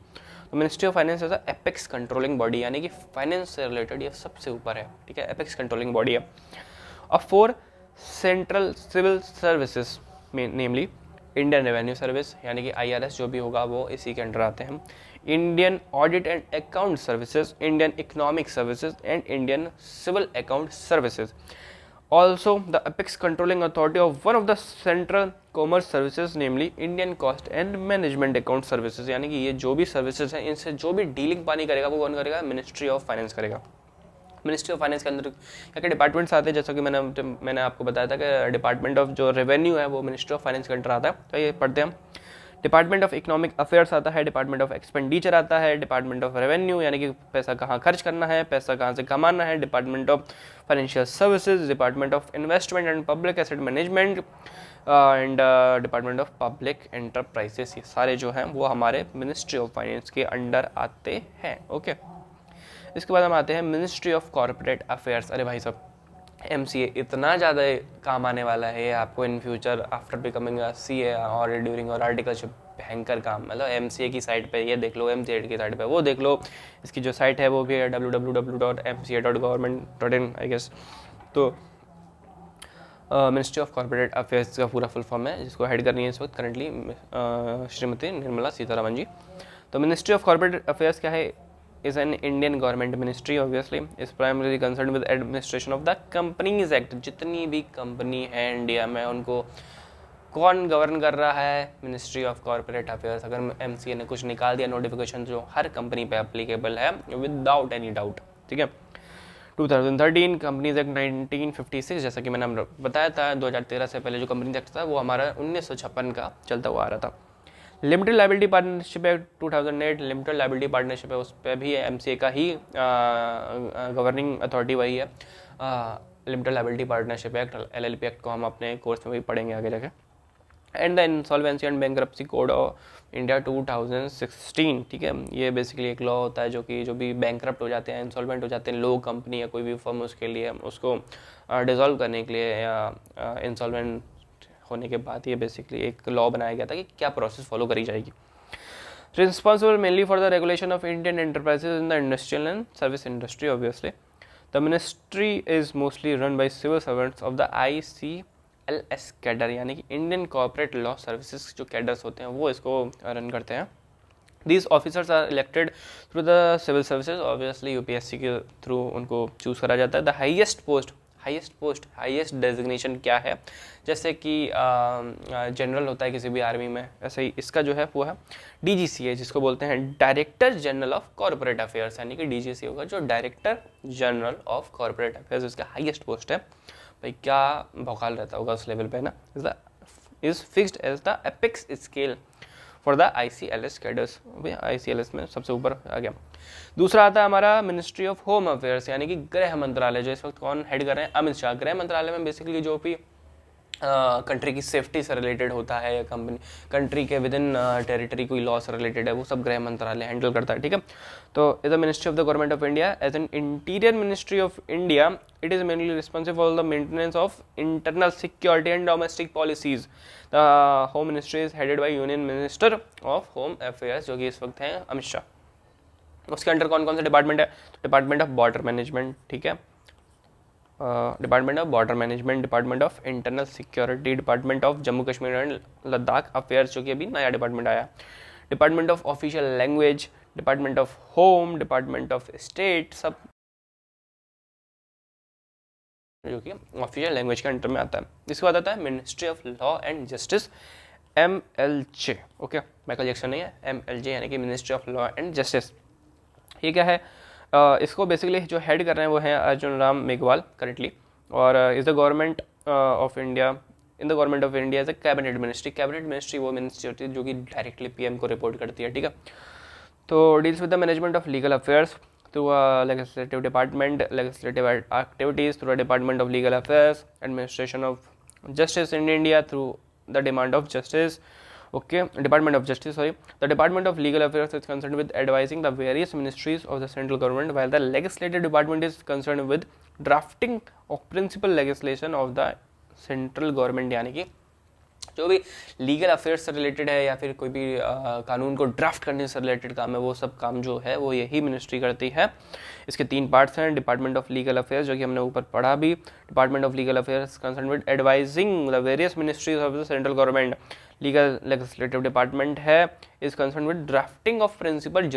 तो ministry of finance as apex controlling body, यानी कि फाइनेंस से रिलेटेड ये सबसे ऊपर है, ठीक है, एपेक्स कंट्रोलिंग बॉडी है। और 4 सेंट्रल सिविल सर्विसेज में नेमली इंडियन रेवेन्यू सर्विस, यानी कि IRS जो भी होगा वो इसी के अंडर आते हैं। Indian audit and account services, Indian economic services and Indian civil account services. Also the apex controlling authority of one of the central commerce services namely Indian cost and management account services, यानी कि ये जो भी services हैं इनसे जो भी dealing पानी करेगा वो कौन करेगा, मिनिस्ट्री ऑफ फाइनेंस करेगा। मिनिस्ट्री ऑफ फाइनेंस के अंदर क्या क्या डिपार्टमेंट्स आते हैं, जैसा कि मैंने आपको बताया था कि डिपार्टमेंट ऑफ जो रेवेन्यू है वो मिनिस्ट्री ऑफ फाइनेंस के अंडर आता है। तो ये पढ़ते हैं हम। डिपार्टमेंट ऑफ इकोनॉमिक अफेयर्स आता है, डिपार्टमेंट ऑफ एक्सपेंडिचर आता है, डिपार्टमेंट ऑफ रेवेन्यू यानी कि पैसा कहाँ खर्च करना है, पैसा कहाँ से कमाना है, department of financial services, department of investment and public asset management and department of public enterprises. ये सारे जो हैं वो हमारे मिनिस्ट्री ऑफ फाइनेंस के अंडर आते हैं। ओके, इसके बाद हम आते हैं मिनिस्ट्री ऑफ कॉर्पोरेट अफेयर्स। अरे भाई साहब, MCA इतना ज़्यादा काम आने वाला है आपको in future after becoming CA और ड्यूरिंग और आर्टिकलशिप, भयंकर काम। मतलब MCA की साइट पे ये देख लो, MCA की साइट पे वो देख लो, इसकी जो साइट है वो भी है www.mca.government.in आई गेस। तो मिनिस्ट्री ऑफ कॉर्पोरेट अफेयर्स का पूरा फुल फॉर्म है, जिसको हेड कर रही है इस वक्त करंटली श्रीमती निर्मला सीतारमण जी। तो मिनिस्ट्री ऑफ कॉर्पोरेट अफेयर्स क्या है, is an Indian government ministry obviously, is primarily concerned with administration of the Companies Act। जितनी भी कंपनी है इंडिया में उनको कौन गवर्न कर रहा है, मिनिस्ट्री ऑफ कॉर्पोरेट अफेयर्स। अगर MCA ने कुछ निकाल दिया नोटिफिकेशन जो हर कंपनी पे एप्लीकेबल है विदाउट एनी डाउट, ठीक है। 2013 कंपनीज एक्ट 1956, जैसा कि मैंने बताया था 2013 से पहले जो कंपनीज एक्ट था वो हमारा 1956 का चलता हुआ आ रहा था। Limited liability partnership act 2008, limited liability partnership है, उस पर भी MCA का ही गवर्निंग अथॉरिटी वही है। Limited liability partnership act LLP act को हम अपने कोर्स में भी पढ़ेंगे आगे जाके। And the insolvency and bankruptcy code of India 2016, ठीक है। ये बेसिकली एक लॉ होता है जो कि जो भी बैंक्रप्ट हो जाते हैं, इंसॉल्वेंट हो जाते हैं लोग, कंपनी या कोई भी फर्म, उसके लिए उसको डिसॉल्व करने के लिए या इंसॉल्वेंट होने के बाद ये बेसिकली एक लॉ बनाया गया था कि क्या प्रोसेस फॉलो करी जाएगी। Responsible mainly for the regulation of Indian enterprises in the industrial and service industry obviously. The ministry is mostly run by civil servants of the ICLS cadre, यानी कि इंडियन कॉर्पोरेट लॉ सर्विसेज जो cadres होते हैं वो इसको run करते हैं। These officers are elected through the civil services, obviously UPSC के थ्रू उनको चूज़ करा जाता है। The highest designation क्या है, जैसे कि जनरल होता है किसी भी आर्मी में, ऐसे ही इसका जो है वो है DGCA, जिसको बोलते हैं director general of corporate affairs, यानी कि DGCA होगा जो director general of corporate affairs, इसका हाईएस्ट पोस्ट है। भाई क्या भौकाल रहता होगा उस लेवल पे ना। Is fixed as the apex scale for the ICLS cadres. ICLS में सबसे ऊपर आ गया। दूसरा आता है हमारा मिनिस्ट्री ऑफ होम अफेयर्स, यानी कि गृह मंत्रालय, जो इस वक्त कौन हेड कर रहे हैं, अमित शाह। गृह मंत्रालय में बेसिकली जो भी कंट्री की सेफ्टी से रिलेटेड होता है या कंट्री के विद इन टेरिटरी कोई लॉ से रिलेटेड है, वो सब गृह मंत्रालय हैंडल करता है, ठीक है। तो is the ministry of the government of India as an interior ministry of India. It is mainly responsible for the maintenance of internal security and domestic policies. The home ministry is headed by union minister of home affairs, जो कि इस वक्त हैं अमित शाह। उसके under कौन कौन से department है, डिपार्टमेंट ऑफ बॉर्डर मैनेजमेंट, ठीक है, department of border management, department of internal security, department of Jammu Kashmir and Ladakh affairs, जो कि अभी नया डिपार्टमेंट आया, department of official language, department of home, department of state, सब जो कि ऑफिशियल लैंग्वेज के अंडर में आता है। इसके बाद आता है ministry of law and justice, MLJ, okay, Michael Jackson नहीं है, MLJ यानी कि ministry of law and justice. ये क्या है, इसको बेसिकली जो हेड कर रहे हैं वो हैं अर्जुन राम मेघवाल करेंटली, और is the government of India, in the government of India as a cabinet ministry. Cabinet ministry वो मिनिस्ट्री होती है जो कि डायरेक्टली PM को रिपोर्ट करती है, ठीक है। तो deals with the management of legal affairs through legislative department, legislative activities through department of legal affairs, administration of justice in India through the demand of justice, okay, Department of Justice, sorry. The Department of Legal Affairs is concerned with advising the various ministries of the central government, while the Legislative Department is concerned with drafting of principal legislation of the central government, यानी कि जो भी legal affairs से related है या फिर कोई भी कानून को ड्राफ्ट करने से रिलेटेड काम है, वो सब काम जो है वो यही मिनिस्ट्री करती है। इसके 3 पार्ट्स हैं, डिपार्टमेंट ऑफ लीगल अफेयर्स जो कि हमने ऊपर पढ़ा भी, department of legal affairs concern with advising the various ministries of the central government. Legal legislative department है, is concern with drafting of principal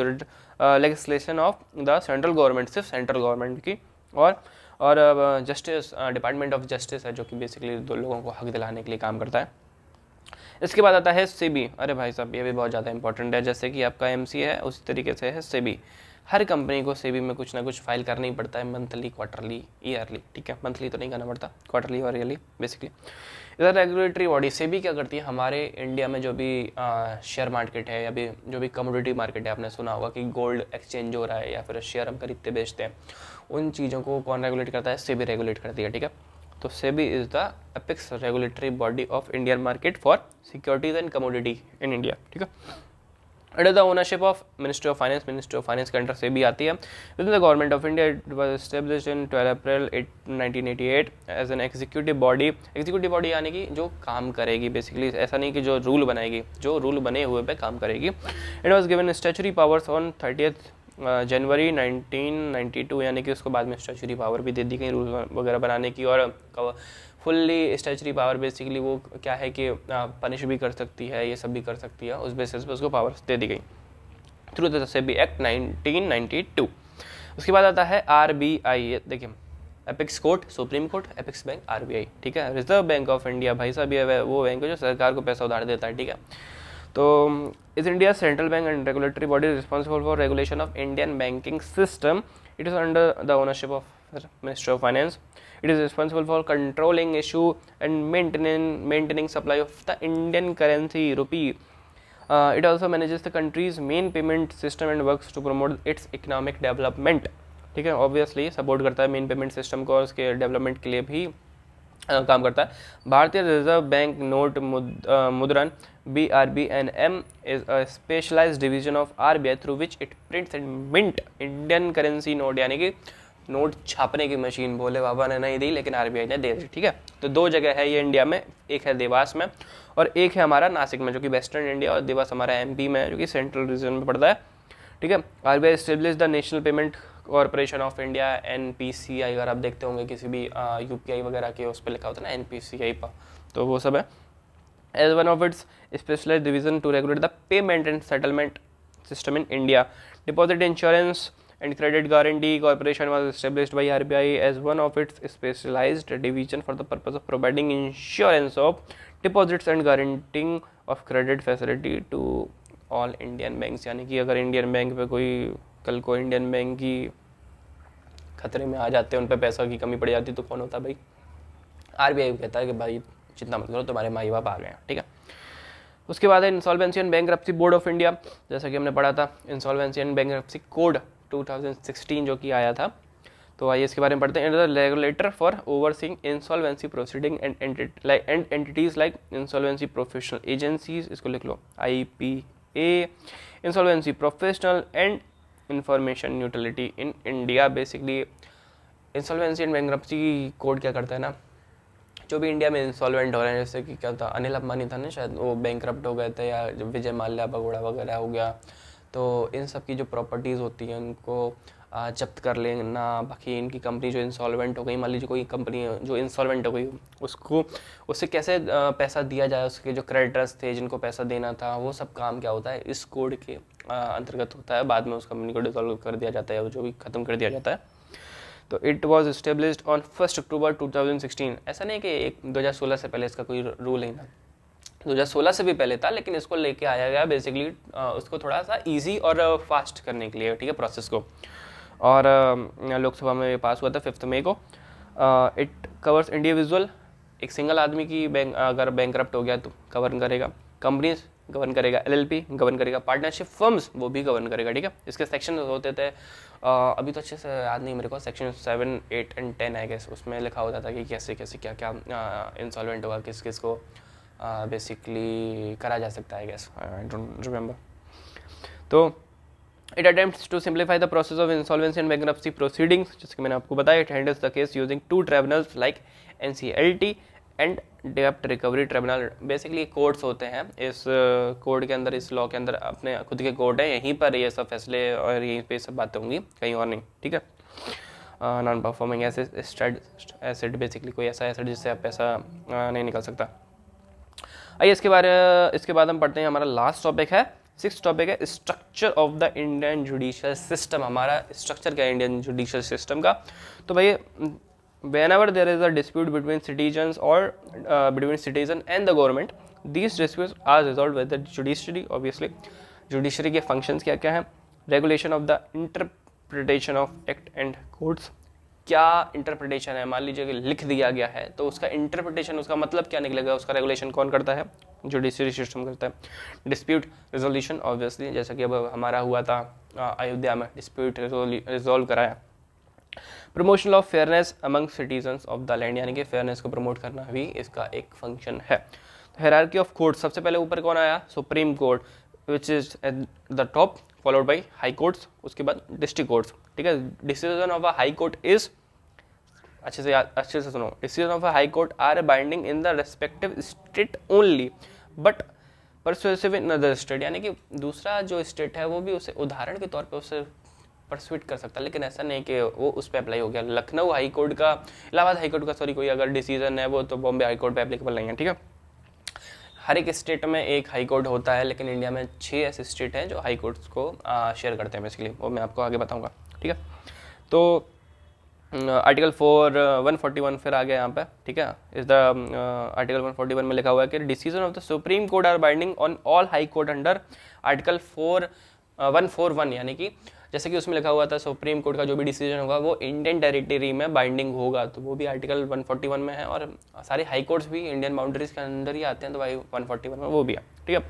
legislation of the central government, सिर्फ central government की। और जस्टिस डिपार्टमेंट ऑफ जस्टिस है जो कि basically दो लोगों को हक दिलाने के लिए काम करता है। इसके बाद आता है सेबी। अरे भाई साहब ये भी बहुत ज़्यादा इंपॉर्टेंट है, जैसे कि आपका MC है उसी तरीके से है सेबी। हर कंपनी को सेबी में कुछ ना कुछ फाइल करना ही पड़ता है, मंथली, क्वार्टरली, ईयरली, ठीक है, मंथली तो नहीं करना पड़ता, क्वार्टरली और ईयरली बेसिकली। इधर रेगुलेटरी बॉडी सेबी क्या करती है, हमारे इंडिया में जो भी शेयर मार्केट है या भी जो भी कमोडिटी मार्केट है, आपने सुना होगा कि गोल्ड एक्सचेंज हो रहा है या फिर शेयर हम खरीदते बेचते हैं, उन चीज़ों को कौन रेगुलेट करता है, सेबी रेगुलेट करती है, ठीक है। तो SEBI is the apex regulatory body of Indian market for securities and commodity in India, ठीक है। It is the ownership of ministry of finance, ministry of finance के अंडर सेबी आती है। With the government of India it was established in 12 April 1988 as an executive body. Executive body यानी कि जो काम करेगी बेसिकली, ऐसा नहीं कि जो रूल बनाएगी, जो रूल बने हुए पे काम करेगी। It was given statutory powers on 30 जनवरी 1992, यानी कि उसको बाद में स्टैच्यूटरी पावर भी दे दी गई रूल वगैरह बनाने की, और फुल्ली स्टैच्यूटरी पावर बेसिकली वो क्या है कि पनिश भी कर सकती है, ये सब भी कर सकती है, उस बेसिस पे उसको पावर्स दे दी गई थ्रू द सेबी एक्ट 1992। उसके बाद आता है RBI, देखिए apex court, supreme court, apex bank, RBI, ठीक है। रिजर्व बैंक ऑफ इंडिया, भाई साहब ये वो बैंक है जो सरकार को पैसा उधार देता है, ठीक है। तो is India central bank and regulatory body responsible for regulation of Indian banking system. It is under the ownership of ministry of finance. It is responsible for controlling issue and maintaining supply of the Indian currency rupee. It also manages the country's main payment system and works to promote its economic development. ठीक है, obviously support करता है main payment system को और उसके development के लिए भी काम करता है। भारतीय रिजर्व बैंक नोट मुद्रण BRBNM is a specialized division of RBI through which it prints and mint Indian currency note, यानी कि नोट छापने की मशीन भोले बाबा ने नहीं दी, लेकिन आरबीआई ने दे दी, ठीक है। तो 2 जगह है ये इंडिया में, एक है देवास में और एक है हमारा नासिक में, जो कि वेस्टर्न इंडिया, और देवास हमारा एमपी में है, जो कि सेंट्रल रीजन में पड़ता है, ठीक है। RBI establish the national payment corporation of India, NPCI. अगर आप देखते होंगे किसी भी यूपीआई वगैरह के उस पर लिखा होता है ना एनपीसीआई पर, तो वो सब है। As one of its specialised division to regulate the payment and settlement system in India. Deposit Insurance and Credit Guarantee Corporation was established by RBI as one of its specialized division for the purpose of providing insurance of deposits and guaranteeing of credit facility to all Indian banks. यानी कि अगर Indian bank पे कोई कल को Indian bank की खतरे में आ जाते हैं, उन पे पैसा की कमी पड़ जाती, तो कौन होता है भाई? आरबीआई कहता है कि भाई चिंता मत करो, तुम्हारे माई बाप आ गए हैं, ठीक है। उसके बाद है insolvency and bankruptcy board of India, जैसा कि हमने पढ़ा था इंसॉल्वेंसी एंड बैंक्रप्सी कोड 2016 जो कि आया था। तो आइए इसके बारे में पढ़ते हैं। Regulator for overseeing insolvency proceeding and entities like insolvency professional agencies, इसको लिख लो IPA, insolvency professional and information neutrality in India. Basically insolvency and bankruptcy code क्या करता है ना, जो भी इंडिया में इंसॉल्वेंट हो रहे हैं, जैसे कि क्या था, अनिल अंबानी था ना शायद, वो बैंकरप्ट हो गए थे, या विजय माल्या भगोड़ा वगैरह हो गया, तो इन सब की जो प्रॉपर्टीज़ होती हैं उनको जब्त कर लेना। बाकी इनकी कंपनी जो इंसॉल्वेंट हो गई, मान लीजिए कोई कंपनी जो इंसॉल्वेंट हो गई, उसको उससे कैसे पैसा दिया जाए, उसके जो क्रेडिटर्स थे जिनको पैसा देना था, वो सब काम क्या होता है इस कोड के अंतर्गत होता है। बाद में उस कंपनी को डिसॉल्व कर दिया जाता है, जो भी ख़त्म कर दिया जाता है। तो इट वॉज इस्टेब्लिश्ड ऑन 1 अक्टूबर 2016। ऐसा नहीं कि 2016 से पहले इसका कोई रूल नहीं था, 2016 से भी पहले था, लेकिन इसको लेके आया गया बेसिकली उसको थोड़ा सा इजी और फास्ट करने के लिए, ठीक है, प्रोसेस को। और लोकसभा में पास हुआ था 5 मई को। इट कवर्स इंडिविजुअल, एक सिंगल आदमी की बैंक अगर बैंकरप्ट हो गया तो कवर करेगा, कंपनीज गवर्न करेगा, LLP गवर्न करेगा, पार्टनरशिप फर्म्स वो भी गवर्न करेगा, ठीक है। इसके सेक्शन होते थे, अभी तो अच्छे से याद नहीं मेरे को, सेक्शन 7, 8 and 10 है गैस, उसमें लिखा होता था कि कैसे कैसे क्या क्या इंसॉल्वेंट होगा, किस किस को बेसिकली करा जा सकता है गैस, आई डोंट रिमेंबर। तो it attempts to simplify the process of insolvency and bankruptcy proceedings, जैसे कि मैंने आपको बताया। It handles the case using 2 tribunals like NCLT and डेप्ट रिकवरी ट्रिब्यूनल। बेसिकली कोर्ट्स होते हैं इस कोड के अंदर, इस लॉ के अंदर अपने खुद के कोर्ट हैं, यहीं पर ये सब फैसले और यहीं पे सब बातें होंगी, कहीं और नहीं, ठीक है। नॉन परफॉर्मिंग एसेट, बेसिकली कोई ऐसा एसेट जिससे आप पैसा नहीं निकल सकता। आइए इसके बाद हम पढ़ते हैं, हमारा लास्ट टॉपिक है, 6th टॉपिक है structure of the Indian judicial system. हमारा स्ट्रक्चर क्या है इंडियन जुडिशियल सिस्टम का? तो भाई whenever there is a dispute between citizens or between citizen and the government, these disputes are resolved by the judiciary. Obviously judiciary के functions क्या क्या हैं? Regulation of the interpretation of act and codes। क्या interpretation है, मान लीजिए कि लिख दिया गया है तो उसका इंटरप्रिटेशन, उसका मतलब क्या निकलेगा, उसका रेगुलेशन कौन करता है? जुडिशरी सिस्टम करता है। डिस्प्यूट रिजोल्यूशन, ऑब्वियसली जैसा कि अब हमारा हुआ था अयोध्या में, डिस्प्यूट रिजोल्व कराया। Promotion of fairness among citizens of the land, यानी कि फेयरनेस को प्रमोट करना भी इसका एक फंक्शन है। हायरार्की ऑफ कोर्ट, सबसे पहले ऊपर कौन आया? Supreme court, which is at the top, followed by high courts, उसके बाद डिस्ट्रिक्ट कोर्ट्स, ठीक है। Decision of a high court is, अच्छे से सुनो, decision of a high court are binding in the respective state only but persuasive in other state, यानी कि दूसरा जो स्टेट है वो भी उसे उदाहरण के तौर पे उसे परसुएट कर सकता है, लेकिन ऐसा नहीं कि वो उस पर अप्लाई हो गया। लखनऊ हाई कोर्ट का, इलाहाबाद हाई कोर्ट का सॉरी, कोई अगर डिसीजन है वो तो बॉम्बे हाई कोर्ट पे एप्लीकेबल नहीं है, ठीक है। हर एक स्टेट में एक हाई कोर्ट होता है, लेकिन इंडिया में 6 ऐसे स्टेट हैं जो हाई कोर्ट्स को शेयर करते हैं बेसिकली, वो मैं आपको आगे बताऊंगा, ठीक है। तो आर्टिकल 141 फिर आ गया यहाँ पे, ठीक है। इस द आर्टिकल 141 में लिखा हुआ है कि decision of the supreme court are binding on all high court under article 141, यानी कि जैसे कि उसमें लिखा हुआ था सुप्रीम कोर्ट का जो भी डिसीजन होगा वो इंडियन टेरिटरी में बाइंडिंग होगा, तो वो भी आर्टिकल 141 में है। और सारे हाई कोर्ट्स भी इंडियन बाउंड्रीज के अंदर ही आते हैं, तो भाई 141 में वो भी है, ठीक है।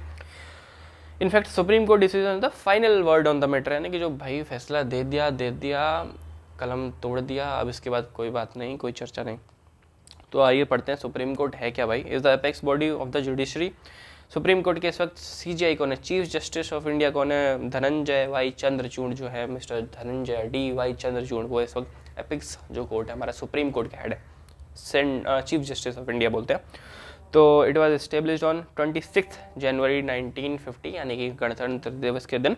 In fact supreme court decision the final word on the matter, यानी कि जो भाई फैसला दे दिया, कलम तोड़ दिया, अब इसके बाद कोई बात नहीं, कोई चर्चा नहीं। तो आइए पढ़ते हैं सुप्रीम कोर्ट है क्या भाई। Is the apex body of the judiciary. Supreme court के इस वक्त CJI कौन है, चीफ जस्टिस ऑफ इंडिया कौन है, धनंजय वाई चंद्रचूड़ जो है, मिस्टर धनंजय DY चंद्रचूड़, वो इस वक्त एपिक्स जो कोर्ट है हमारा सुप्रीम कोर्ट का हेड है, चीफ जस्टिस ऑफ इंडिया बोलते हैं। तो इट वाज एस्टेब्लिश्ड ऑन 26 जनवरी 1950, यानी कि गणतंत्र दिवस के दिन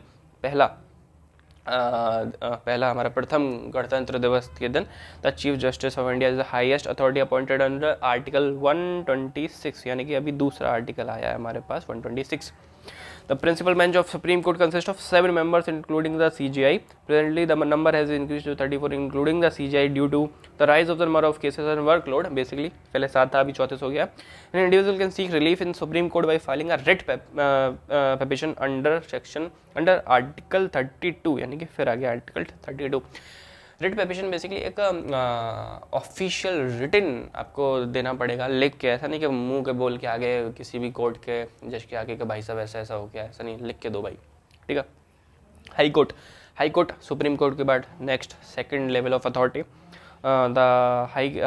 पहला हमारा प्रथम गणतंत्र दिवस के दिन the chief justice of India is the highest authority appointed under article 126, यानी कि अभी दूसरा आर्टिकल आया है हमारे पास 126। The principal bench of Supreme Court consists of 7 members including the CJI. Presently the number has increased to 34 including the CJI due to the rise of the number of cases and workload. Basically पहले 7 था, अभी 34 हो गया। An individual can seek relief in Supreme Court by filing a writ petition under Article 32, यानी कि फिर आ गया Article 32। Writ petition basically एक ऑफिशियल रिटन आपको देना पड़ेगा लिख के, ऐसा नहीं कि मुंह के बोल के आगे किसी भी कोर्ट के जज के आगे कि भाई साहब ऐसा ऐसा हो गया, ऐसा नहीं, लिख के दो भाई, ठीक है। हाई कोर्ट सुप्रीम कोर्ट के बाद next second level of authority, the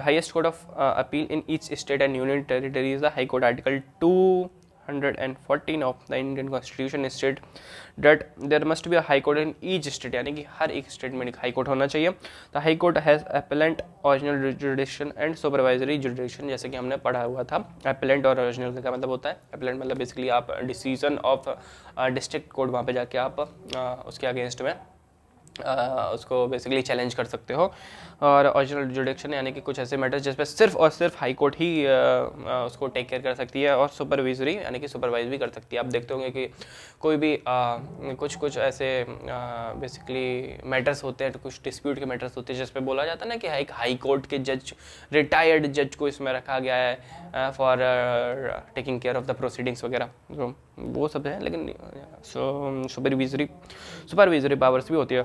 highest court of appeal in each state and union territory is the high court. Article 214 of the Indian constitution state that there must be a high court in each state, यानी कि हर एक state में एक high court होना चाहिए। The high court has appellant, original jurisdiction and supervisory jurisdiction, जैसे कि हमने पढ़ा हुआ था। appellant और original का क्या मतलब होता है? appellant मतलब बेसिकली आप डिसीजन ऑफ डिस्ट्रिक्ट कोर्ट वहाँ पे जाके आप उसके अगेंस्ट में उसको बेसिकली चैलेंज कर सकते हो, और ओरिजिनल जुडिक्शन यानी कि कुछ ऐसे मैटर्स जिस पे सिर्फ और सिर्फ हाई कोर्ट ही उसको टेक केयर कर सकती है, और सुपरवाइजरी यानी कि सुपरवाइज भी कर सकती है। आप देखते होंगे कि कोई भी कुछ ऐसे बेसिकली मैटर्स होते हैं, तो कुछ डिस्प्यूट के मैटर्स होते हैं जिस पे बोला जाता है ना कि एक हाई कोर्ट के जज, रिटायर्ड जज को इसमें रखा गया है for taking care of the proceedings वगैरह, तो वो सब है। लेकिन सुपरवाइजरी पावर्स भी होती है।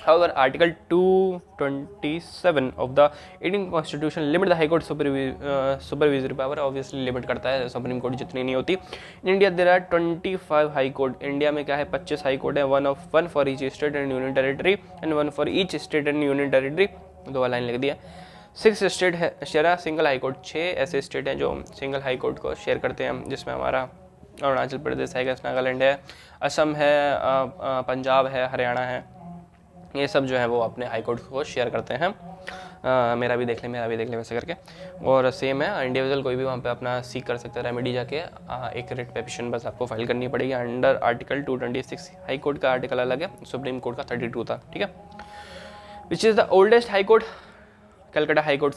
However, Article 227 of the Indian Constitution limit the High Court supervisory power, obviously limit करता है, सुप्रीम कोर्ट जितनी नहीं होती। In India there are 25 high court, India में क्या है 25 हाई कोर्ट है, one for each state and union territory and one for each state and union territory, दो लाइन लिख दिया। 6 स्टेट है शेयर सिंगल हाई कोर्ट, 6 ऐसे स्टेट हैं जो सिंगल हाई कोर्ट को शेयर करते हैं, जिसमें हमारा अरुणाचल प्रदेश है, नागालैंड है, असम है, पंजाब है, हरियाणा है, ये सब जो है वो अपने हाई कोर्ट को शेयर करते हैं। मेरा भी देख ले वैसे करके, और सेम है इंडिविजुअल कोई भी वहाँ पे अपना सीख कर सकता है रेमेडी जाके, एक रिट पेटिशन बस आपको फाइल करनी पड़ेगी अंडर आर्टिकल 226। हाई कोर्ट का आर्टिकल अलग है, सुप्रीम कोर्ट का 32 था, ठीक है। विच is the oldest high court, Calcutta high court.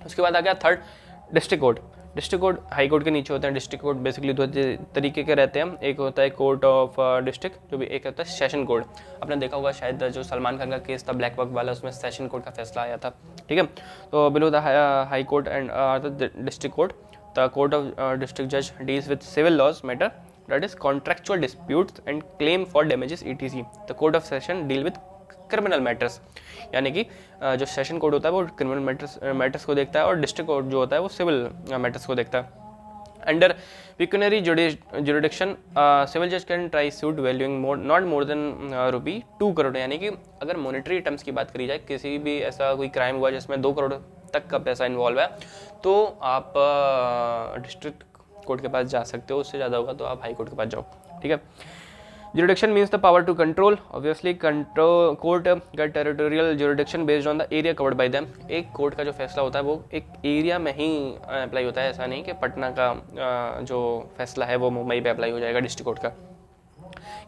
उसके बाद आ गया third district court. District court high court के नीचे होते हैं। डिस्ट्रिक्ट कोर्ट बेसिकली दो तरीके के रहते हैं, एक होता है कोर्ट ऑफ डिस्ट्रिक्ट, जो भी एक होता है सेशन कोर्ट। आपने देखा होगा शायद जो सलमान खान का केस था ब्लैक बक वाला, उसमें सेशन कोर्ट का फैसला आया था, ठीक है। तो below the high court and the district court, the court of district जज deals with civil laws matter, that is contractual disputes and claim for damages ETC। The court of session deal with criminal matters, यानी कि जो session court होता है वो criminal matters को देखता है, और डिस्ट्रिक्ट कोर्ट जो होता है वो सिविल मैटर्स को देखता है। अंडर पिक्यूनरी जुरिडिक्शन सिविल जज can try suit valuing not more than ₹2 crore, यानी कि अगर मॉनेटरी टर्म्स की बात करी जाए, किसी भी ऐसा कोई क्राइम हुआ जिसमें 2 करोड़ तक का पैसा इन्वॉल्व है, तो आप डिस्ट्रिक्ट कोर्ट के पास जा सकते हो। उससे ज़्यादा होगा तो आप हाई कोर्ट के पास जाओ, ठीक है। Jurisdiction means the power to control. Obviously, court get territorial jurisdiction based on the area covered by them. एक कोर्ट का जो फैसला होता है वो एक एरिया में ही अप्लाई होता है, ऐसा नहीं कि पटना का जो फैसला है वो मुंबई पे अप्लाई हो जाएगा डिस्ट्रिक्ट कोर्ट का।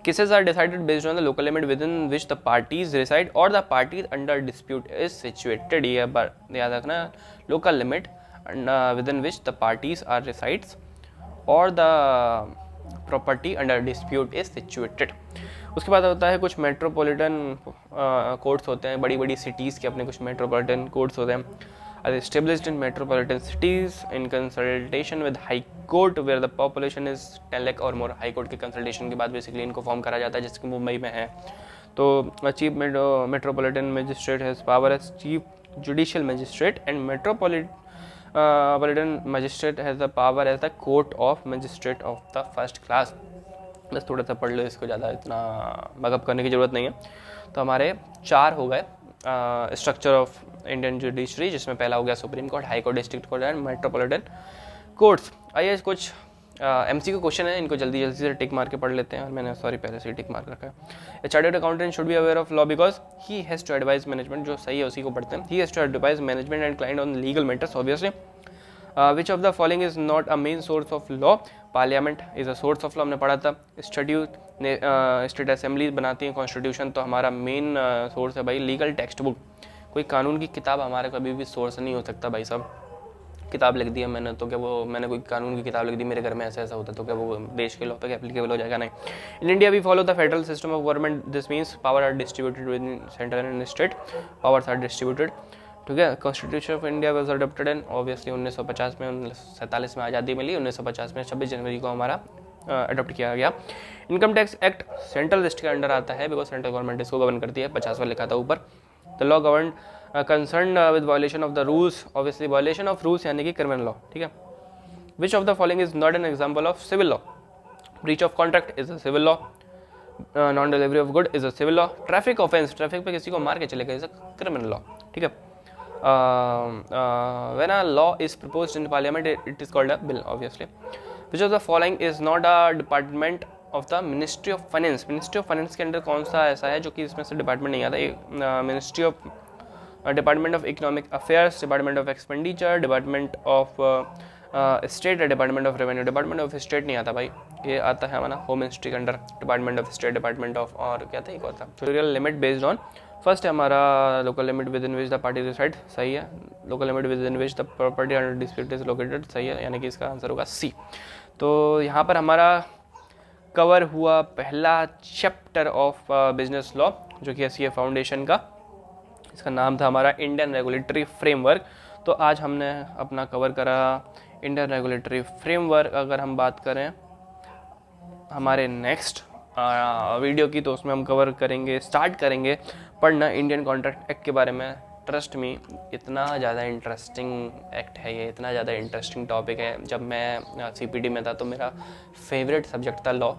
Cases are decided based on the local limit within which the parties reside or the parties under dispute is situated. ये बात याद रखना, local limit within which the parties are resides or the property under dispute is situated. उसके बाद होता है कुछ metropolitan courts होते हैं, बड़ी बड़ी सिटीज़ के अपने कुछ मेट्रोपॉलिटन कोर्ट्स होते हैं, are established in metropolitan cities in consultation with high court where the population is 10 lakh और मोर। हाई कोर्ट के कंसल्टेशन के बाद बेसिकली इनको फॉर्म करा जाता है, जिसके मुंबई में है। तो chief metropolitan magistrate has power as chief judicial magistrate and metropolitan magistrate has the power as the court of magistrate of the first class। बस थोड़ा सा पढ़ लो इसको, ज़्यादा इतना मगअप करने की ज़रूरत नहीं है। तो हमारे 4 हो गए स्ट्रक्चर ऑफ इंडियन जुडिशरी, जिसमें पहला हो गया supreme court, high court, district court and metropolitan courts. आइए कुछ MCQ क्वेश्चन है, इनको जल्दी जल्दी से टिक मार के पढ़ लेते हैं, और मैंने सॉरी पहले से ही टिक मार रखा है। A chartered accountant should be aware of law because he has to advise management, जो सही है उसी को पढ़ते हैं। He has to advise management and client on legal matters obviously. Which of the following is not a main source of law? Parliament is a source of law, हमने पढ़ा था। स्टेट असेंबली बनाती है कॉन्स्टिट्यूशन, तो हमारा main source है भाई legal text book. कोई कानून की किताब हमारा कभी भी सोर्स नहीं हो सकता भाई साहब। किताब लिख दी है मैंने, तो क्या वो मैंने कोई कानून की किताब लिख दी, मेरे घर में ऐसा ऐसा होता है, तो क्या वो देश के लॉ पे एप्लीकेबल हो जाएगा? नहीं। In India we follow the federal system of government, this means power are distributed within centre and state, powers are distributed, ठीक है। Constitution of India was adopted in obviously 1950 में, 1947 में आज़ादी मिली, 1950 में 26 जनवरी को हमारा अडॉप्ट किया गया। Income tax act central list के अंडर आता है, बिकॉज सेंट्रल गवर्नमेंट इसको गवर्न करती है, 50वां लिखा था ऊपर। The law govern concern with violation of the rules, obviously violation of rules यानी कि क्रिमिनल लॉ, ठीक है। Which of the following is not an example of civil law? Breach of contract is a civil law, non delivery of good is a civil law, traffic offence, traffic पे किसी को मार के चलेगा, is a criminal law, ठीक है। When a law is proposed in parliament, it is called a bill, obviously. Which of the following is not a department of the Ministry of Finance? Ministry of Finance के अंदर कौन सा ऐसा है जो कि इसमें से डिपार्टमेंट नहीं आता? Ministry of Department of Economic Affairs, Department of Expenditure, Department of State, Department of Revenue। Department of State नहीं आता भाई, ये आता है हमारा होम मिनिस्ट्री के under, Department of State, Department of, और क्या था, एक और था territorial limit based on, first है हमारा local limit within which the party reside, सही है। Local limit within which the property under dispute is located, सही है, यानी कि इसका आंसर होगा सी। तो यहाँ पर हमारा कवर हुआ पहला चैप्टर ऑफ बिजनेस लॉ, जो कि एसीए फाउंडेशन का, इसका नाम था हमारा इंडियन रेगुलेटरी फ्रेमवर्क। तो आज हमने अपना कवर करा इंडियन रेगुलेटरी फ्रेमवर्क। अगर हम बात करें हमारे नेक्स्ट वीडियो की, तो उसमें हम कवर करेंगे, स्टार्ट करेंगे पढ़ना इंडियन कॉन्ट्रैक्ट एक्ट के बारे में। ट्रस्ट मी, इतना ज़्यादा इंटरेस्टिंग एक्ट है ये, इतना ज़्यादा इंटरेस्टिंग टॉपिक है। जब मैं CPT में था तो मेरा फेवरेट सब्जेक्ट था लॉ,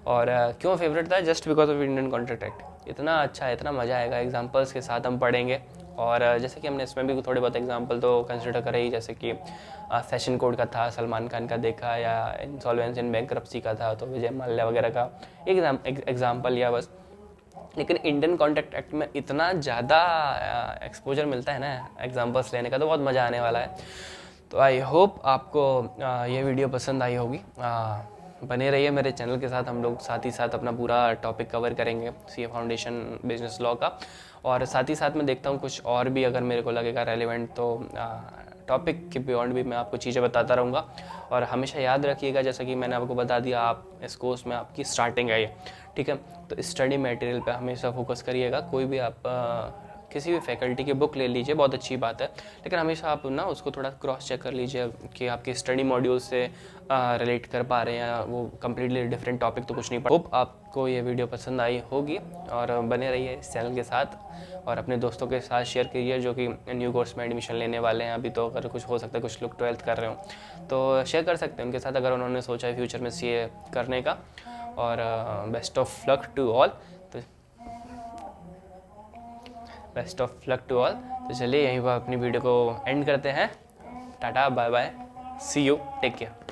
और क्यों फेवरेट था? Just because of Indian contract act. इतना अच्छा है, इतना मज़ा आएगा, एग्जांपल्स के साथ हम पढ़ेंगे। और जैसे कि हमने इसमें भी थोड़े बहुत एग्जांपल तो कंसिडर करे ही, जैसे कि सेशन कोड का था, सलमान खान का देखा, या इंसॉल्वेंसी एंड बैंकरप्सी का था, तो विजय माल्या वगैरह का एग्जाम्पल या बस। लेकिन इंडियन कॉन्ट्रैक्ट एक्ट में इतना ज़्यादा एक्सपोजर मिलता है ना एग्जांपल्स लेने का, तो बहुत मज़ा आने वाला है। तो आई होप आपको ये वीडियो पसंद आई होगी। बने रहिए मेरे चैनल के साथ, हम लोग साथ ही साथ अपना पूरा टॉपिक कवर करेंगे सीए फाउंडेशन बिजनेस लॉ का, और साथ ही साथ मैं देखता हूँ कुछ और भी अगर मेरे को लगेगा रेलिवेंट, तो टॉपिक के बियॉन्ड भी मैं आपको चीज़ें बताता रहूँगा। और हमेशा याद रखिएगा, जैसा कि मैंने आपको बता दिया, आप इस कोर्स में आपकी स्टार्टिंग है ये, ठीक है। तो स्टडी मटेरियल पे हमेशा फोकस करिएगा। कोई भी आप किसी भी फैकल्टी की बुक ले लीजिए, बहुत अच्छी बात है, लेकिन हमेशा आप ना उसको थोड़ा क्रॉस चेक कर लीजिए कि आपके स्टडी मॉड्यूल से रिलेट कर पा रहे हैं, वो कम्प्लीटली डिफरेंट टॉपिक तो कुछ नहीं। होप आपको ये वीडियो पसंद आई होगी, और बने रहिए इस चैनल के साथ, और अपने दोस्तों के साथ शेयर कीजिए जो कि न्यू कोर्स में एडमिशन लेने वाले हैं। अभी तो अगर कुछ हो सकता है, कुछ लोग 12th कर रहे हो, तो शेयर कर सकते हैं उनके साथ अगर उन्होंने सोचा है फ्यूचर में CA करने का। और best of luck to all. Best of luck to all. तो चलिए यहीं पर अपनी वीडियो को एंड करते हैं। Tata, bye bye, see you, take care.